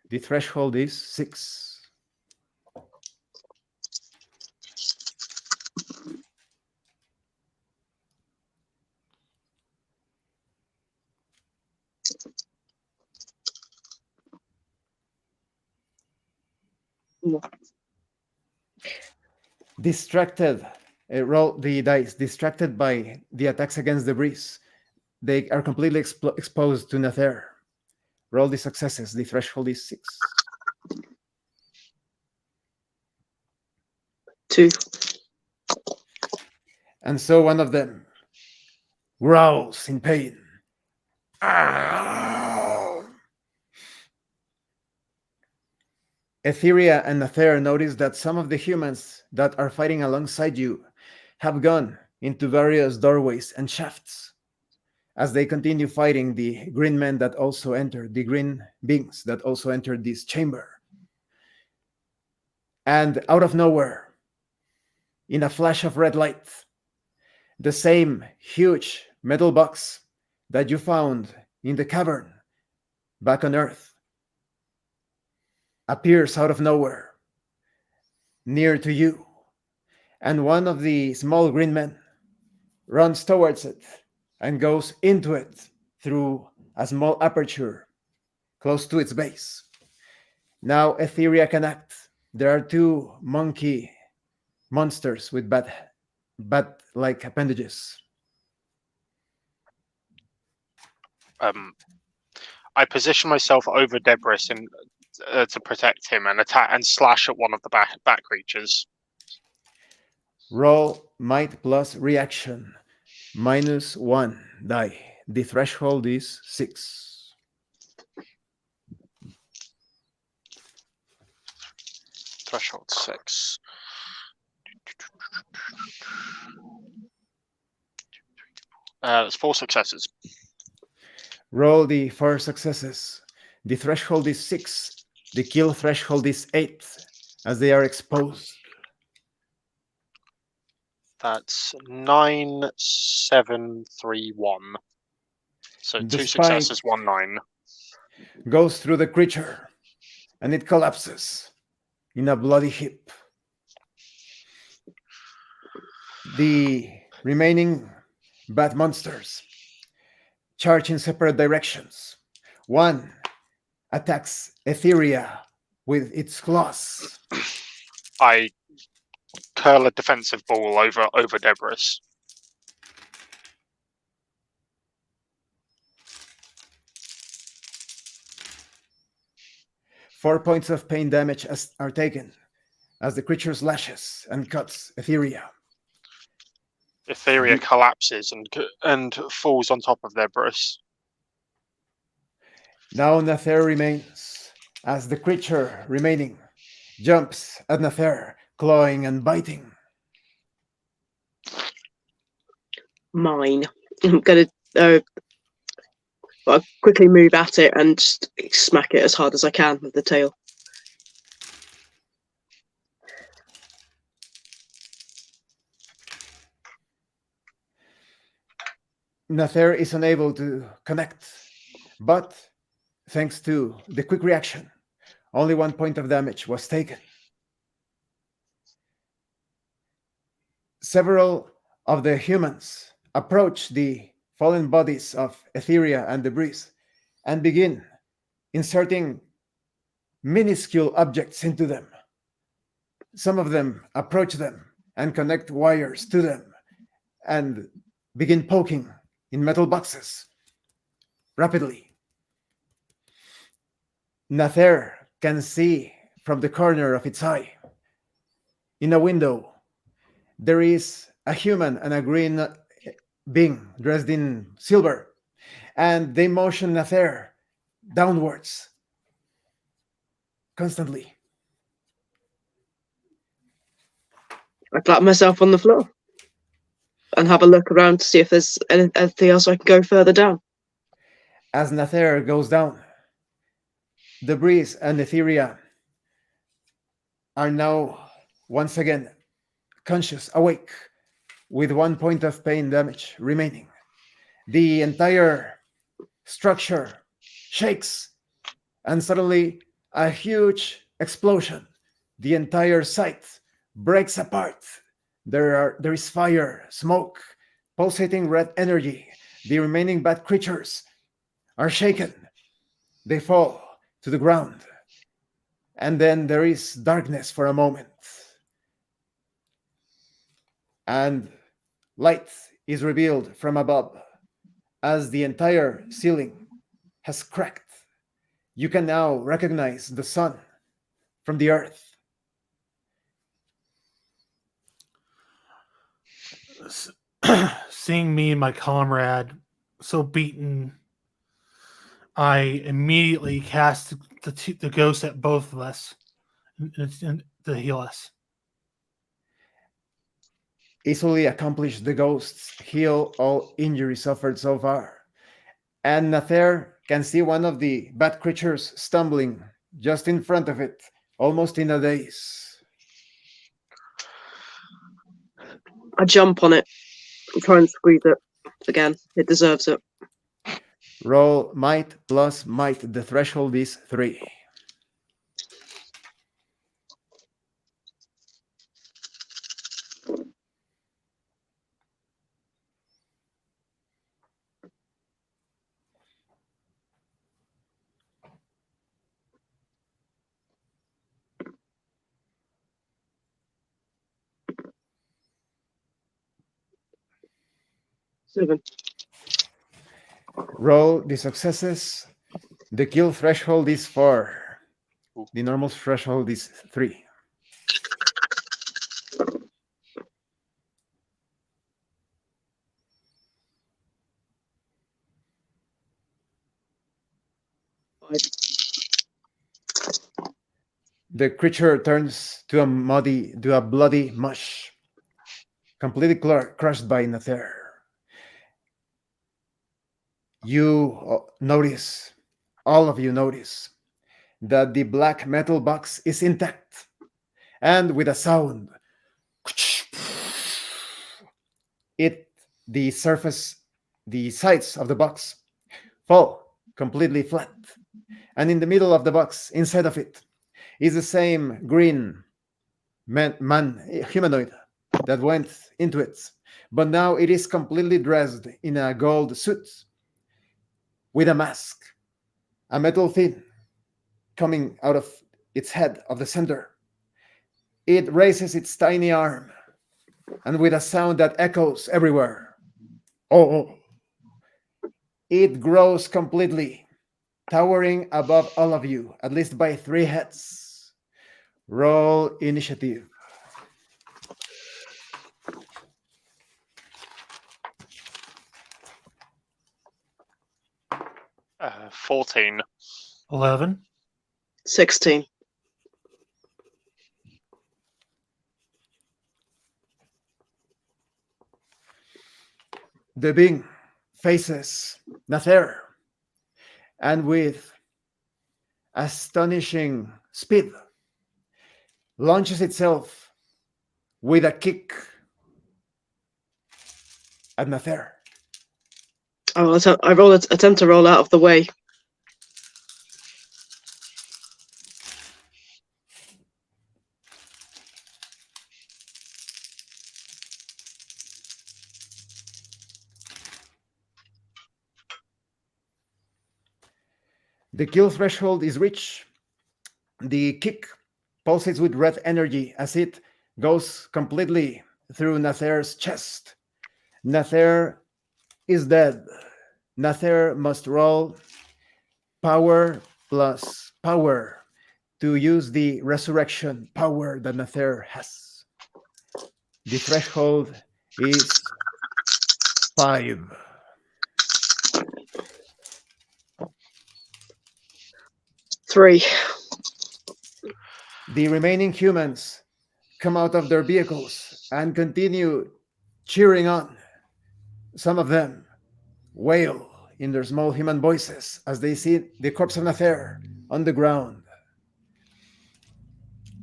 The threshold is 6. Distracted, roll the dice. Distracted by the attacks against the breeze, they are completely exposed to Nather. Roll the successes. The threshold is 6. 2. And so one of them growls in pain. Ow! Etheria and Nather notice that some of the humans that are fighting alongside you have gone into various doorways and shafts as they continue fighting the green men that also entered, the green beings that also entered this chamber. And out of nowhere, in a flash of red light, the same huge metal box that you found in the cavern back on Earth appears out of nowhere near to you, and one of the small green men runs towards it and goes into it through a small aperture close to its base. Now Etheria can act. There are 2 monkey monsters with bat-like appendages. I position myself over Debris and to protect him and attack and slash at one of the bat creatures. Roll might plus reaction. -1 die. The threshold is 6. Threshold 6. That's 4 successes. Roll the 4 successes. The threshold is 6. The kill threshold is 8, as they are exposed. That's 9, 7, 3, 1. So The 2 spike successes, 1 9. goes through the creature, and it collapses in a bloody heap. The remaining bat monsters charge in separate directions. One attacks Etheria with its claws. I curl a defensive ball over Debris. Four points of pain damage are taken as the creature slashes and cuts Etheria. Etheria collapses and falls on top of Debris. Now Nather remains, as the creature remaining jumps at Nather, clawing and biting. Mine. I'm gonna I'll quickly move at it and just smack it as hard as I can with the tail. Nather is unable to connect, but thanks to the quick reaction, only 1 point of damage was taken. Several of the humans approach the fallen bodies of Etheria and Debris and begin inserting minuscule objects into them. Some of them approach them and connect wires to them and begin poking in metal boxes rapidly. Nather can see from the corner of its eye. In a window, there is a human and a green being dressed in silver, and they motion Nather downwards constantly. I clap myself on the floor and have a look around to see if there's anything else I can go further down. As Nather goes down, Debris and Etheria are now once again conscious, awake, with 1 point of pain damage remaining. The entire structure shakes, and suddenly a huge explosion. The entire site breaks apart. There is fire, smoke, pulsating red energy. The remaining bad creatures are shaken. They fall to the ground. And then there is darkness for a moment. And light is revealed from above as the entire ceiling has cracked. You can now recognize the sun from the earth. Seeing me and my comrade so beaten, I immediately cast the ghost at both of us and to heal us. Easily accomplished, the ghosts heal all injuries suffered so far. And Nather can see one of the bad creatures stumbling just in front of it, almost in a daze. I jump on it and try and squeeze it again. It deserves it. Roll might plus might. The threshold is 3. 7. Roll the successes. The kill threshold is 4. Ooh. The normal threshold is 3. The creature turns to a bloody mush, completely crushed by Nather. You notice, all of you notice, that the black metal box is intact, and with a sound, the sides of the box fall completely flat, and in the middle of the box, inside of it, is the same green humanoid that went into it, but now it is completely dressed in a gold suit with a mask, a metal fin coming out of its head of the center. It raises its tiny arm, and with a sound that echoes everywhere, oh, it grows completely, towering above all of you, at least by 3 heads. Roll initiative. 14. 11. 16. The being faces Nather, and with astonishing speed, launches itself with a kick at Nather. I attempt to roll out of the way. The kill threshold is reached. The kick pulsates with red energy as it goes completely through Nather's chest. Nather is dead. Nather must roll power plus power to use the resurrection power that Nather has. The threshold is 5. 3. The remaining humans come out of their vehicles and continue cheering on. Some of them wail in their small human voices as they see the corpse of Nather on the ground.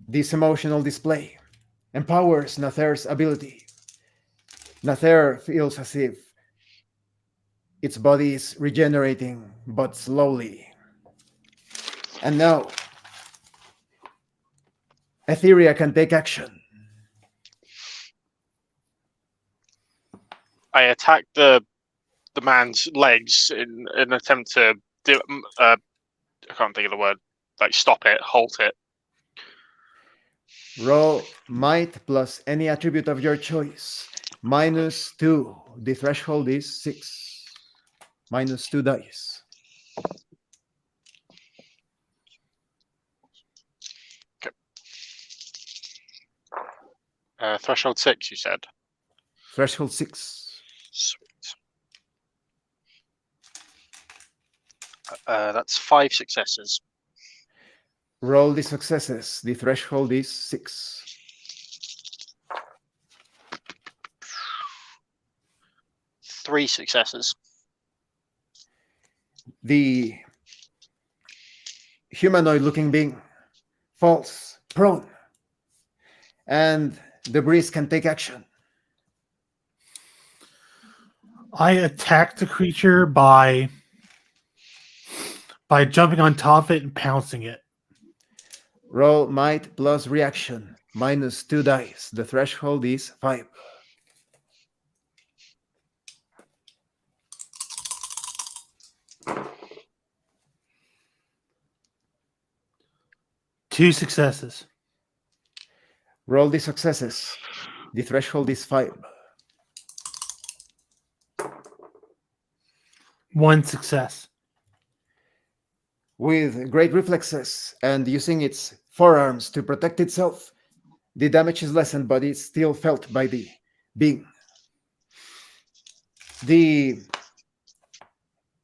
This emotional display empowers Nather's ability. Nather feels as if its body is regenerating, but slowly. And now, Etheria can take action. I attack the man's legs in an attempt to do. I can't think of the word. Like stop it, halt it. Roll might plus any attribute of your choice. -2. The threshold is 6. -2 dice. Threshold 6, you said. Threshold 6. Sweet. That's 5 successes. Roll the successes. The threshold is 6. 3 successes. The humanoid-looking being falls prone, and the breeze can take action. I attack the creature by jumping on top of it and pouncing it. Roll might plus reaction. -2 dice. The threshold is 5. 2 successes. Roll the successes. The threshold is 5. 1 success. With great reflexes and using its forearms to protect itself, the damage is lessened, but it's still felt by the being. The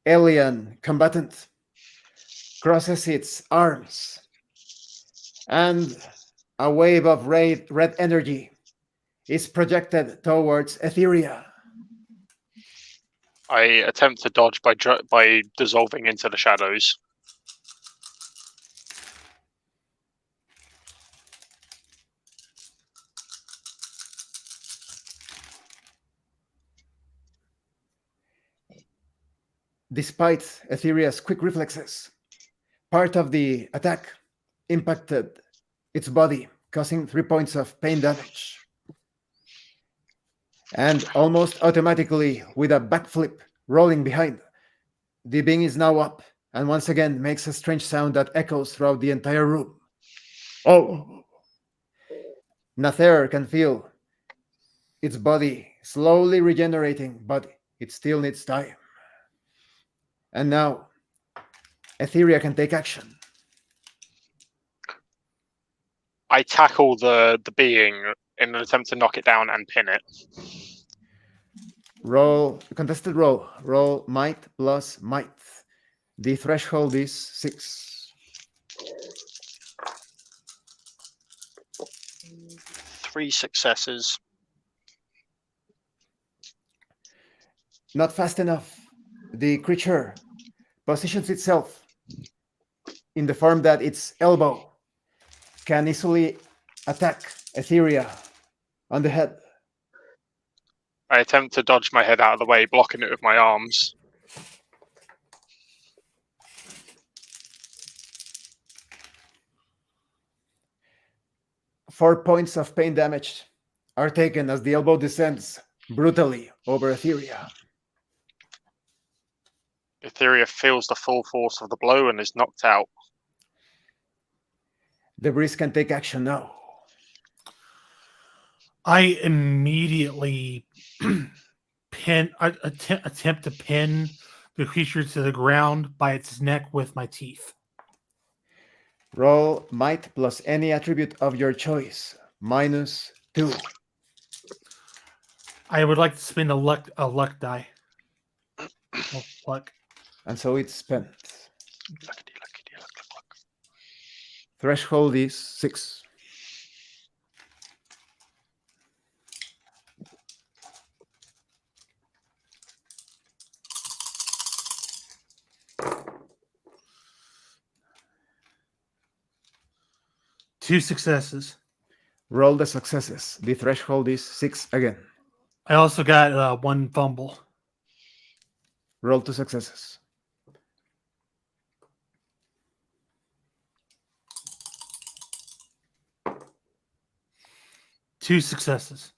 alien combatant crosses its arms, and a wave of red energy is projected towards Etheria. I attempt to dodge by dissolving into the shadows. Despite Etheria's quick reflexes, part of the attack impacted its body, causing 3 points of pain damage. And almost automatically, with a backflip rolling behind, the being is now up and once again makes a strange sound that echoes throughout the entire room. Oh! Nather can feel its body slowly regenerating, but it still needs time. And now, Etheria can take action. I tackle the being in an attempt to knock it down and pin it. Roll, contested roll. Roll might plus might. The threshold is 6. 3 successes. Not fast enough. The creature positions itself in the form that its elbow can easily attack Etheria on the head. I attempt to dodge my head out of the way, blocking it with my arms. Four points of pain damage are taken as the elbow descends brutally over Etheria. Etheria feels the full force of the blow and is knocked out. The breeze can take action now. I immediately attempt to pin the creature to the ground by its neck with my teeth. Roll might plus any attribute of your choice, -2. I would like to spend a luck die. Oh, luck. And so it's spent. Luckity, luckity, luck, luck, luck. Threshold is 6. Two successes. Roll the successes. The threshold is 6 again. I also got 1 fumble. Roll 2 successes. Two successes.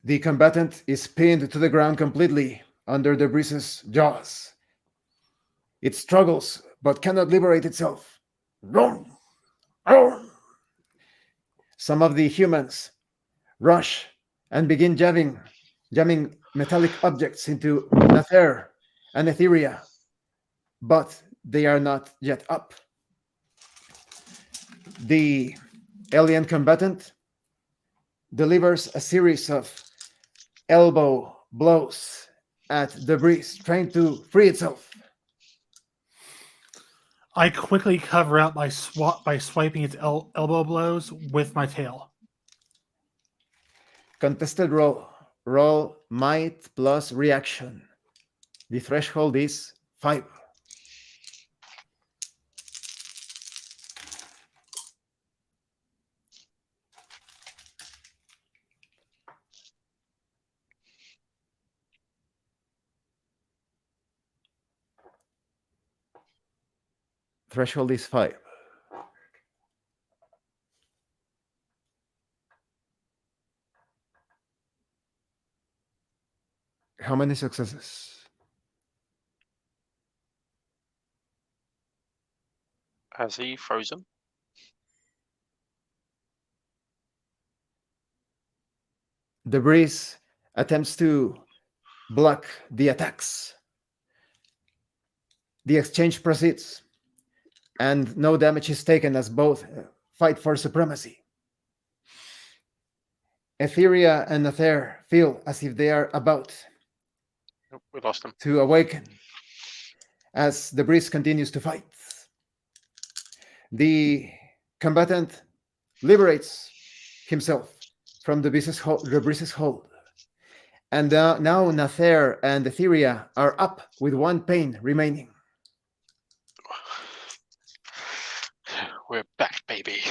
The combatant is pinned to the ground completely under the breeze's jaws. It struggles but cannot liberate itself. Roar! Roar! Some of the humans rush and begin jamming metallic objects into Nather and Etheria, but they are not yet up. The alien combatant delivers a series of elbow blows at the breeze, trying to free itself. I quickly cover out by swiping its elbow blows with my tail. Contested roll. Roll might plus reaction. The threshold is 5. Threshold is 5. How many successes? Has he frozen? The breeze attempts to block the attacks. The exchange proceeds, and no damage is taken as both fight for supremacy. Etheria and Nather feel as if they are about Nope, we lost him. to awaken as the breeze continues to fight. The combatant liberates himself from the breeze's hold. And now Nather and Etheria are up with one pain remaining. We're back, baby.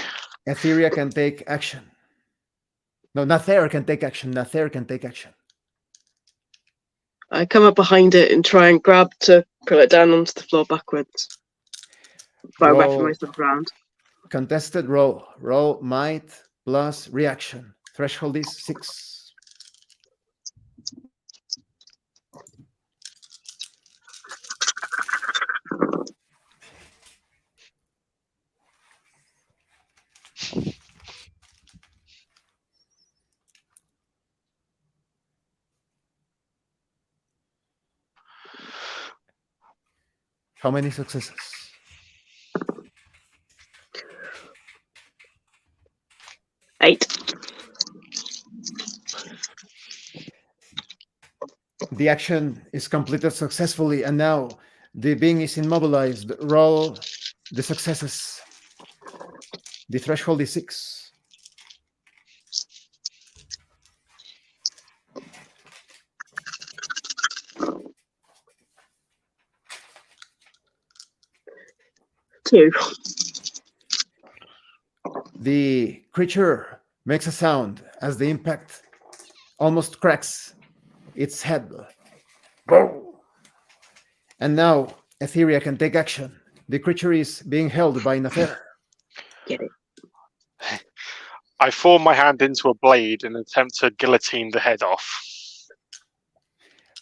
Etheria can take action. No, Nather can take action. Nather can take action. I come up behind it and try and grab to pull it down onto the floor backwards. But I weapon myself around. Contested roll. Roll might plus reaction. Threshold is 6. How many successes? 8. The action is completed successfully, and now the being is immobilized. Roll the successes. The threshold is 6. Two. The creature makes a sound as the impact almost cracks its head. And now Etheria can take action. The creature is being held by Nather. Get it. I form my hand into a blade and attempt to guillotine the head off.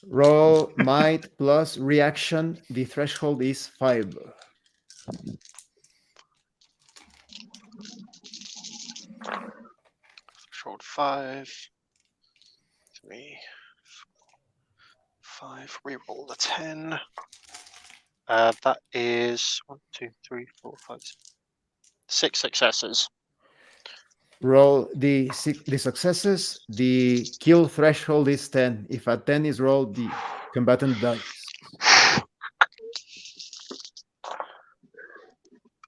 Roll might plus reaction. The threshold is 5. Threshold 5. 3. 5. Reroll the 10. That is 1, 2, 3, 4, 5, 6 successes. Roll the successes. The kill threshold is 10. If a 10 is rolled, the combatant dies.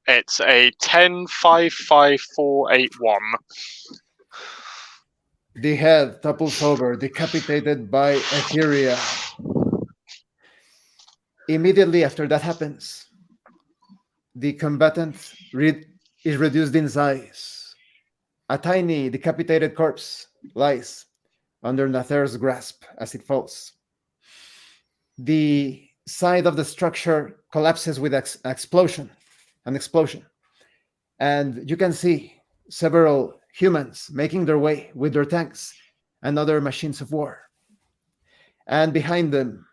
It's a 10, 5, 5, 4, 8, 1. The head topples over, decapitated by Etheria. Immediately after that happens, the combatant is reduced in size. A tiny decapitated corpse lies under Nather's grasp as it falls. The side of the structure collapses with an explosion. And you can see several humans making their way with their tanks and other machines of war. And behind them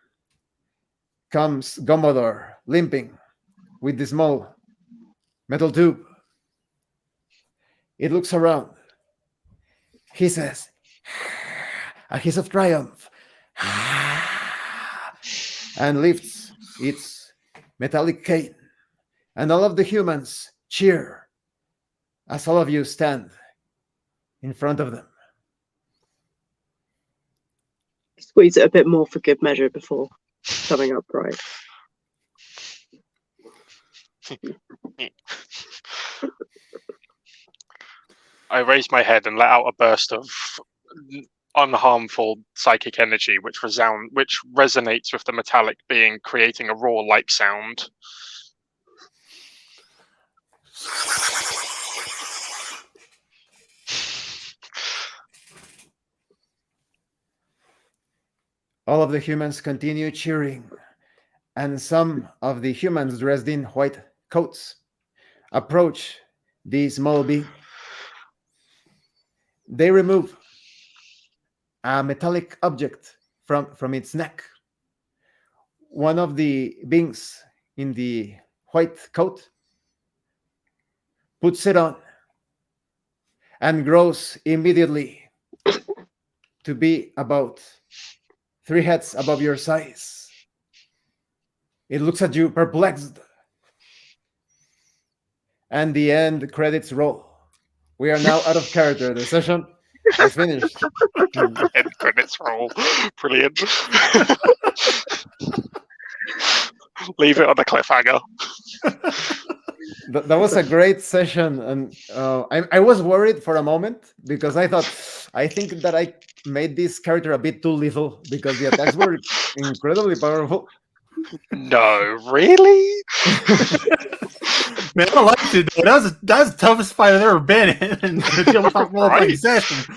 comes Gomodor, limping with the small metal tube. It looks around. He says, a hiss of triumph, and lifts its metallic cane. And all of the humans cheer as all of you stand in front of them. Squeeze it a bit more for good measure before coming up right. I raise my head and let out a burst of unharmful psychic energy, which resonates with the metallic being, creating a roar-like sound. All of the humans continue cheering, and some of the humans dressed in white coats approach the small being. They remove a metallic object from its neck. One of the beings in the white coat puts it on and grows immediately to be about 3 heads above your size. It looks at you perplexed. And the end credits roll. We are now out of character. The session has finished. End credits roll. Brilliant. Leave it on the cliffhanger. That was a great session, and I was worried for a moment because I think that I made this character a bit too little because the attacks were incredibly powerful. No, really? Man, I liked it. That was the toughest fight I've ever been in the tabletop role-playing session.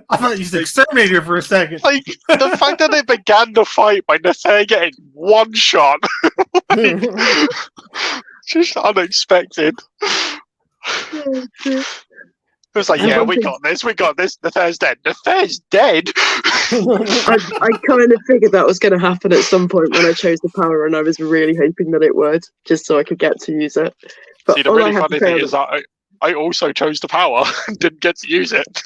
I thought you said exterminator for a second. Like, the fact that they began the fight by Nether getting one shot. Like, just unexpected. It was like, yeah, we got this. Nether's dead. Nether's dead? I kind of figured that was going to happen at some point when I chose the power, and I was really hoping that it would, just so I could get to use it. But See, the really funny thing is that I also chose the power and didn't get to use it.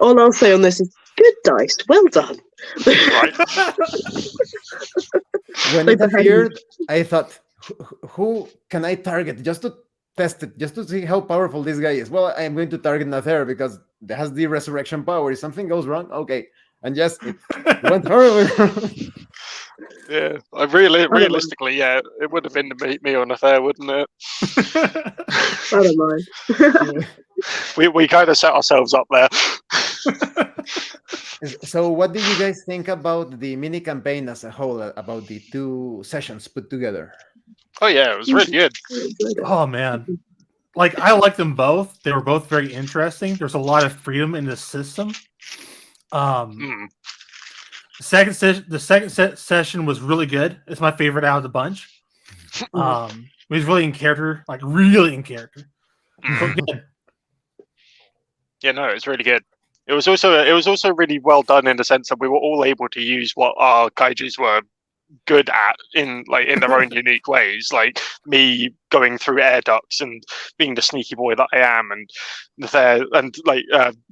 All I'll say on this is, good dice, well done. Right. When it appeared, I thought, who can I target just to test it, just to see how powerful this guy is? Well, I'm going to target Nether because it has the resurrection power. If something goes wrong, okay. And yes, it went horribly. Yeah, realistically, yeah, it would have been me or Nether, wouldn't it? I don't mind. We kind of set ourselves up there. So what do you guys think about the mini campaign as a whole, about the 2 sessions put together? Oh yeah, it was really good. Oh man, like I like them both. They were both very interesting. There's a lot of freedom in the system. The second session was really good. It's my favorite out of the bunch. He was really in character, like really in character. So good. Yeah, no, it was really good. It was also really well done in the sense that we were all able to use what our kaijus were good at in their own unique ways. Like me going through air ducts and being the sneaky boy that I am, and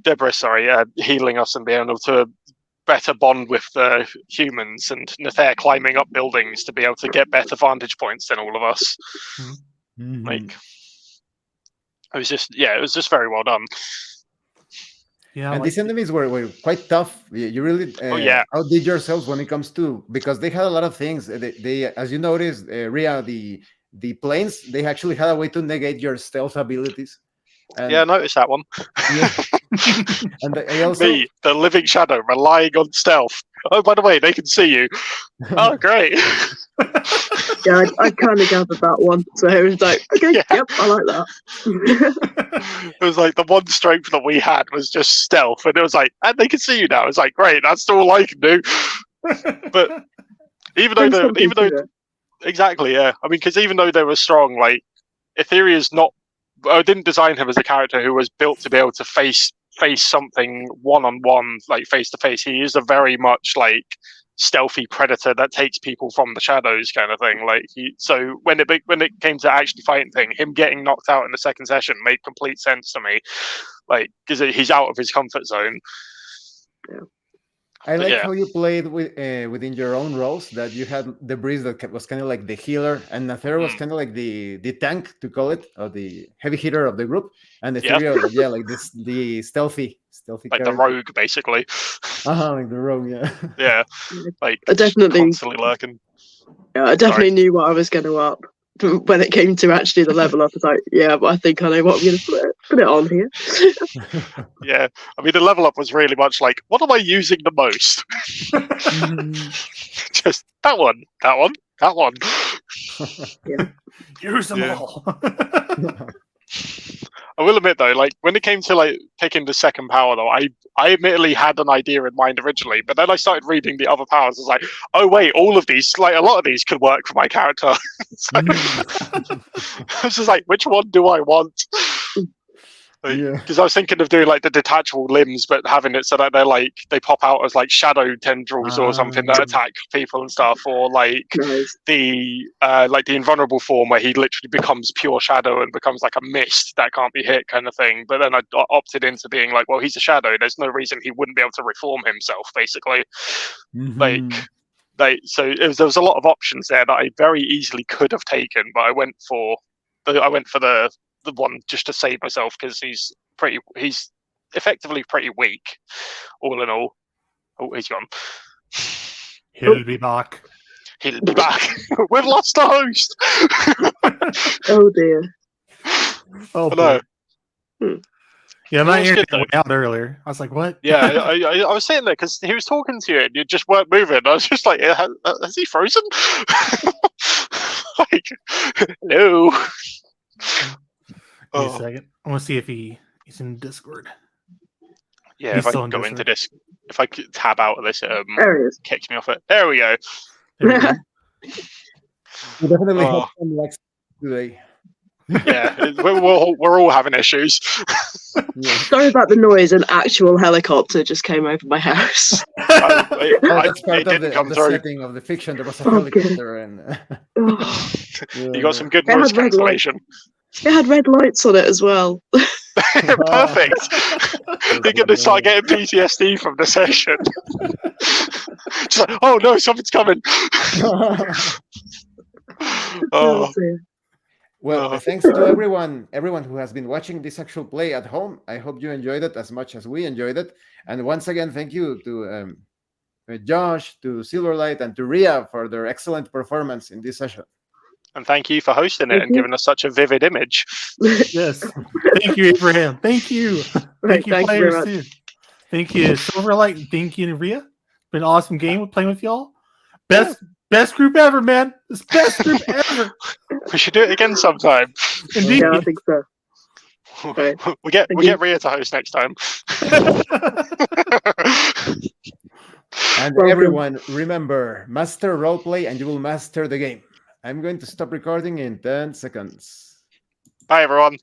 Deborah, healing us and being able to better bond with the humans, and Nether climbing up buildings to be able to get better vantage points than all of us. Mm-hmm. Like it was just very well done. Yeah, and these enemies were quite tough. You really outdid yourselves when it comes to, because they had a lot of things. They as you noticed, Ria, the planes, they actually had a way to negate your stealth abilities. And, yeah, I noticed that one. Yeah. And I also, me, the living shadow, relying on stealth. Oh, by the way, they can see you. Oh, great. Yeah, I kind of gathered that one. So it was like, okay, Yeah. yep, I like that. It was like the one strength that we had was just stealth, and it was like, and they can see you now. It's like, great, that's all I can do. But exactly, yeah. I mean, because even though they were strong, like Etherea's not. I didn't design him as a character who was built to be able to face something one-on-one, like face-to-face. He is a very much like stealthy predator that takes people from the shadows kind of thing. Like so when it came to actually fighting thing, him getting knocked out in the second session made complete sense to me, like because he's out of his comfort zone. Yeah. I like how you played within your own roles, that you had the Breeze that was kind of like the healer, and Nether was kind of like the tank, to call it, or the heavy hitter of the group, and Ethereal, like the stealthy like character. the rogue, basically. Like the rogue, yeah. Yeah, like I definitely constantly lurking. Yeah, I definitely knew what I was going to up. When it came to actually the level up, I was like, yeah, but I think I know what I'm going to put it on here. Yeah, I mean, the level up was really much like, what am I using the most? Just that one. Yeah. Use them all. I will admit though, like when it came to like picking the second power though, I admittedly had an idea in mind originally, but then I started reading the other powers. I was like, oh wait, all of these, like a lot of these could work for my character. I was just like, which one do I want? Yeah. Because I was thinking of doing like the detachable limbs, but having it so that they pop out as like shadow tendrils or something that attack people and stuff, or like Nice. the invulnerable form where he literally becomes pure shadow and becomes like a mist that can't be hit kind of thing. But then I opted into being like, well, he's a shadow. There's no reason he wouldn't be able to reform himself, basically. Mhm. So there was a lot of options there that I very easily could have taken, but I went for the one just to save myself because he's effectively pretty weak, all in all. Oh, he's gone. He'll be back. He'll be back. We've lost the host. Oh dear. Oh, I know. boy. Yeah, my That was internet good, went out earlier. I was like, what? Yeah, I was sitting there because he was talking to you and you just weren't moving. I was just like, has he frozen? Like, hello. Wait a second. I want to see if he's in Discord. Yeah, He's if I still can in go Discord. into this, if I could tab out of this, There he is. kicks me off it. There we go. There we go. We definitely Oh. have some likes today. Yeah, we're all having issues. Yeah. Sorry about the noise. An actual helicopter just came over my house. It That's part of didn't come the through. setting of the fiction. There was a Oh, good. helicopter, and Oh, You got some good It noise had red cancellation. it had red lights on it as well. Perfect. You're going to start getting PTSD from the session. Just like, oh no, something's coming. Oh, dear. Well, thanks to everyone who has been watching this actual play at home. I hope you enjoyed it as much as we enjoyed it. And once again, thank you to Josh, to Silverlight, and to Ria for their excellent performance in this session. and thank you for hosting it Thank and you. giving us such a vivid image. Yes. Thank you, Abraham. Thank you. Right, Thank you, thank you players, very too. Thank you, Silverlight. Thank you, Ria. Been an awesome game with playing with y'all. Best group ever, man. This best group ever. We should do it again sometime. Indeed. Yeah, I think so. Right. We get Thank you. Ria to host next time. And Welcome. everyone, remember, master roleplay and you will master the game. I'm going to stop recording in 10 seconds. Bye, everyone.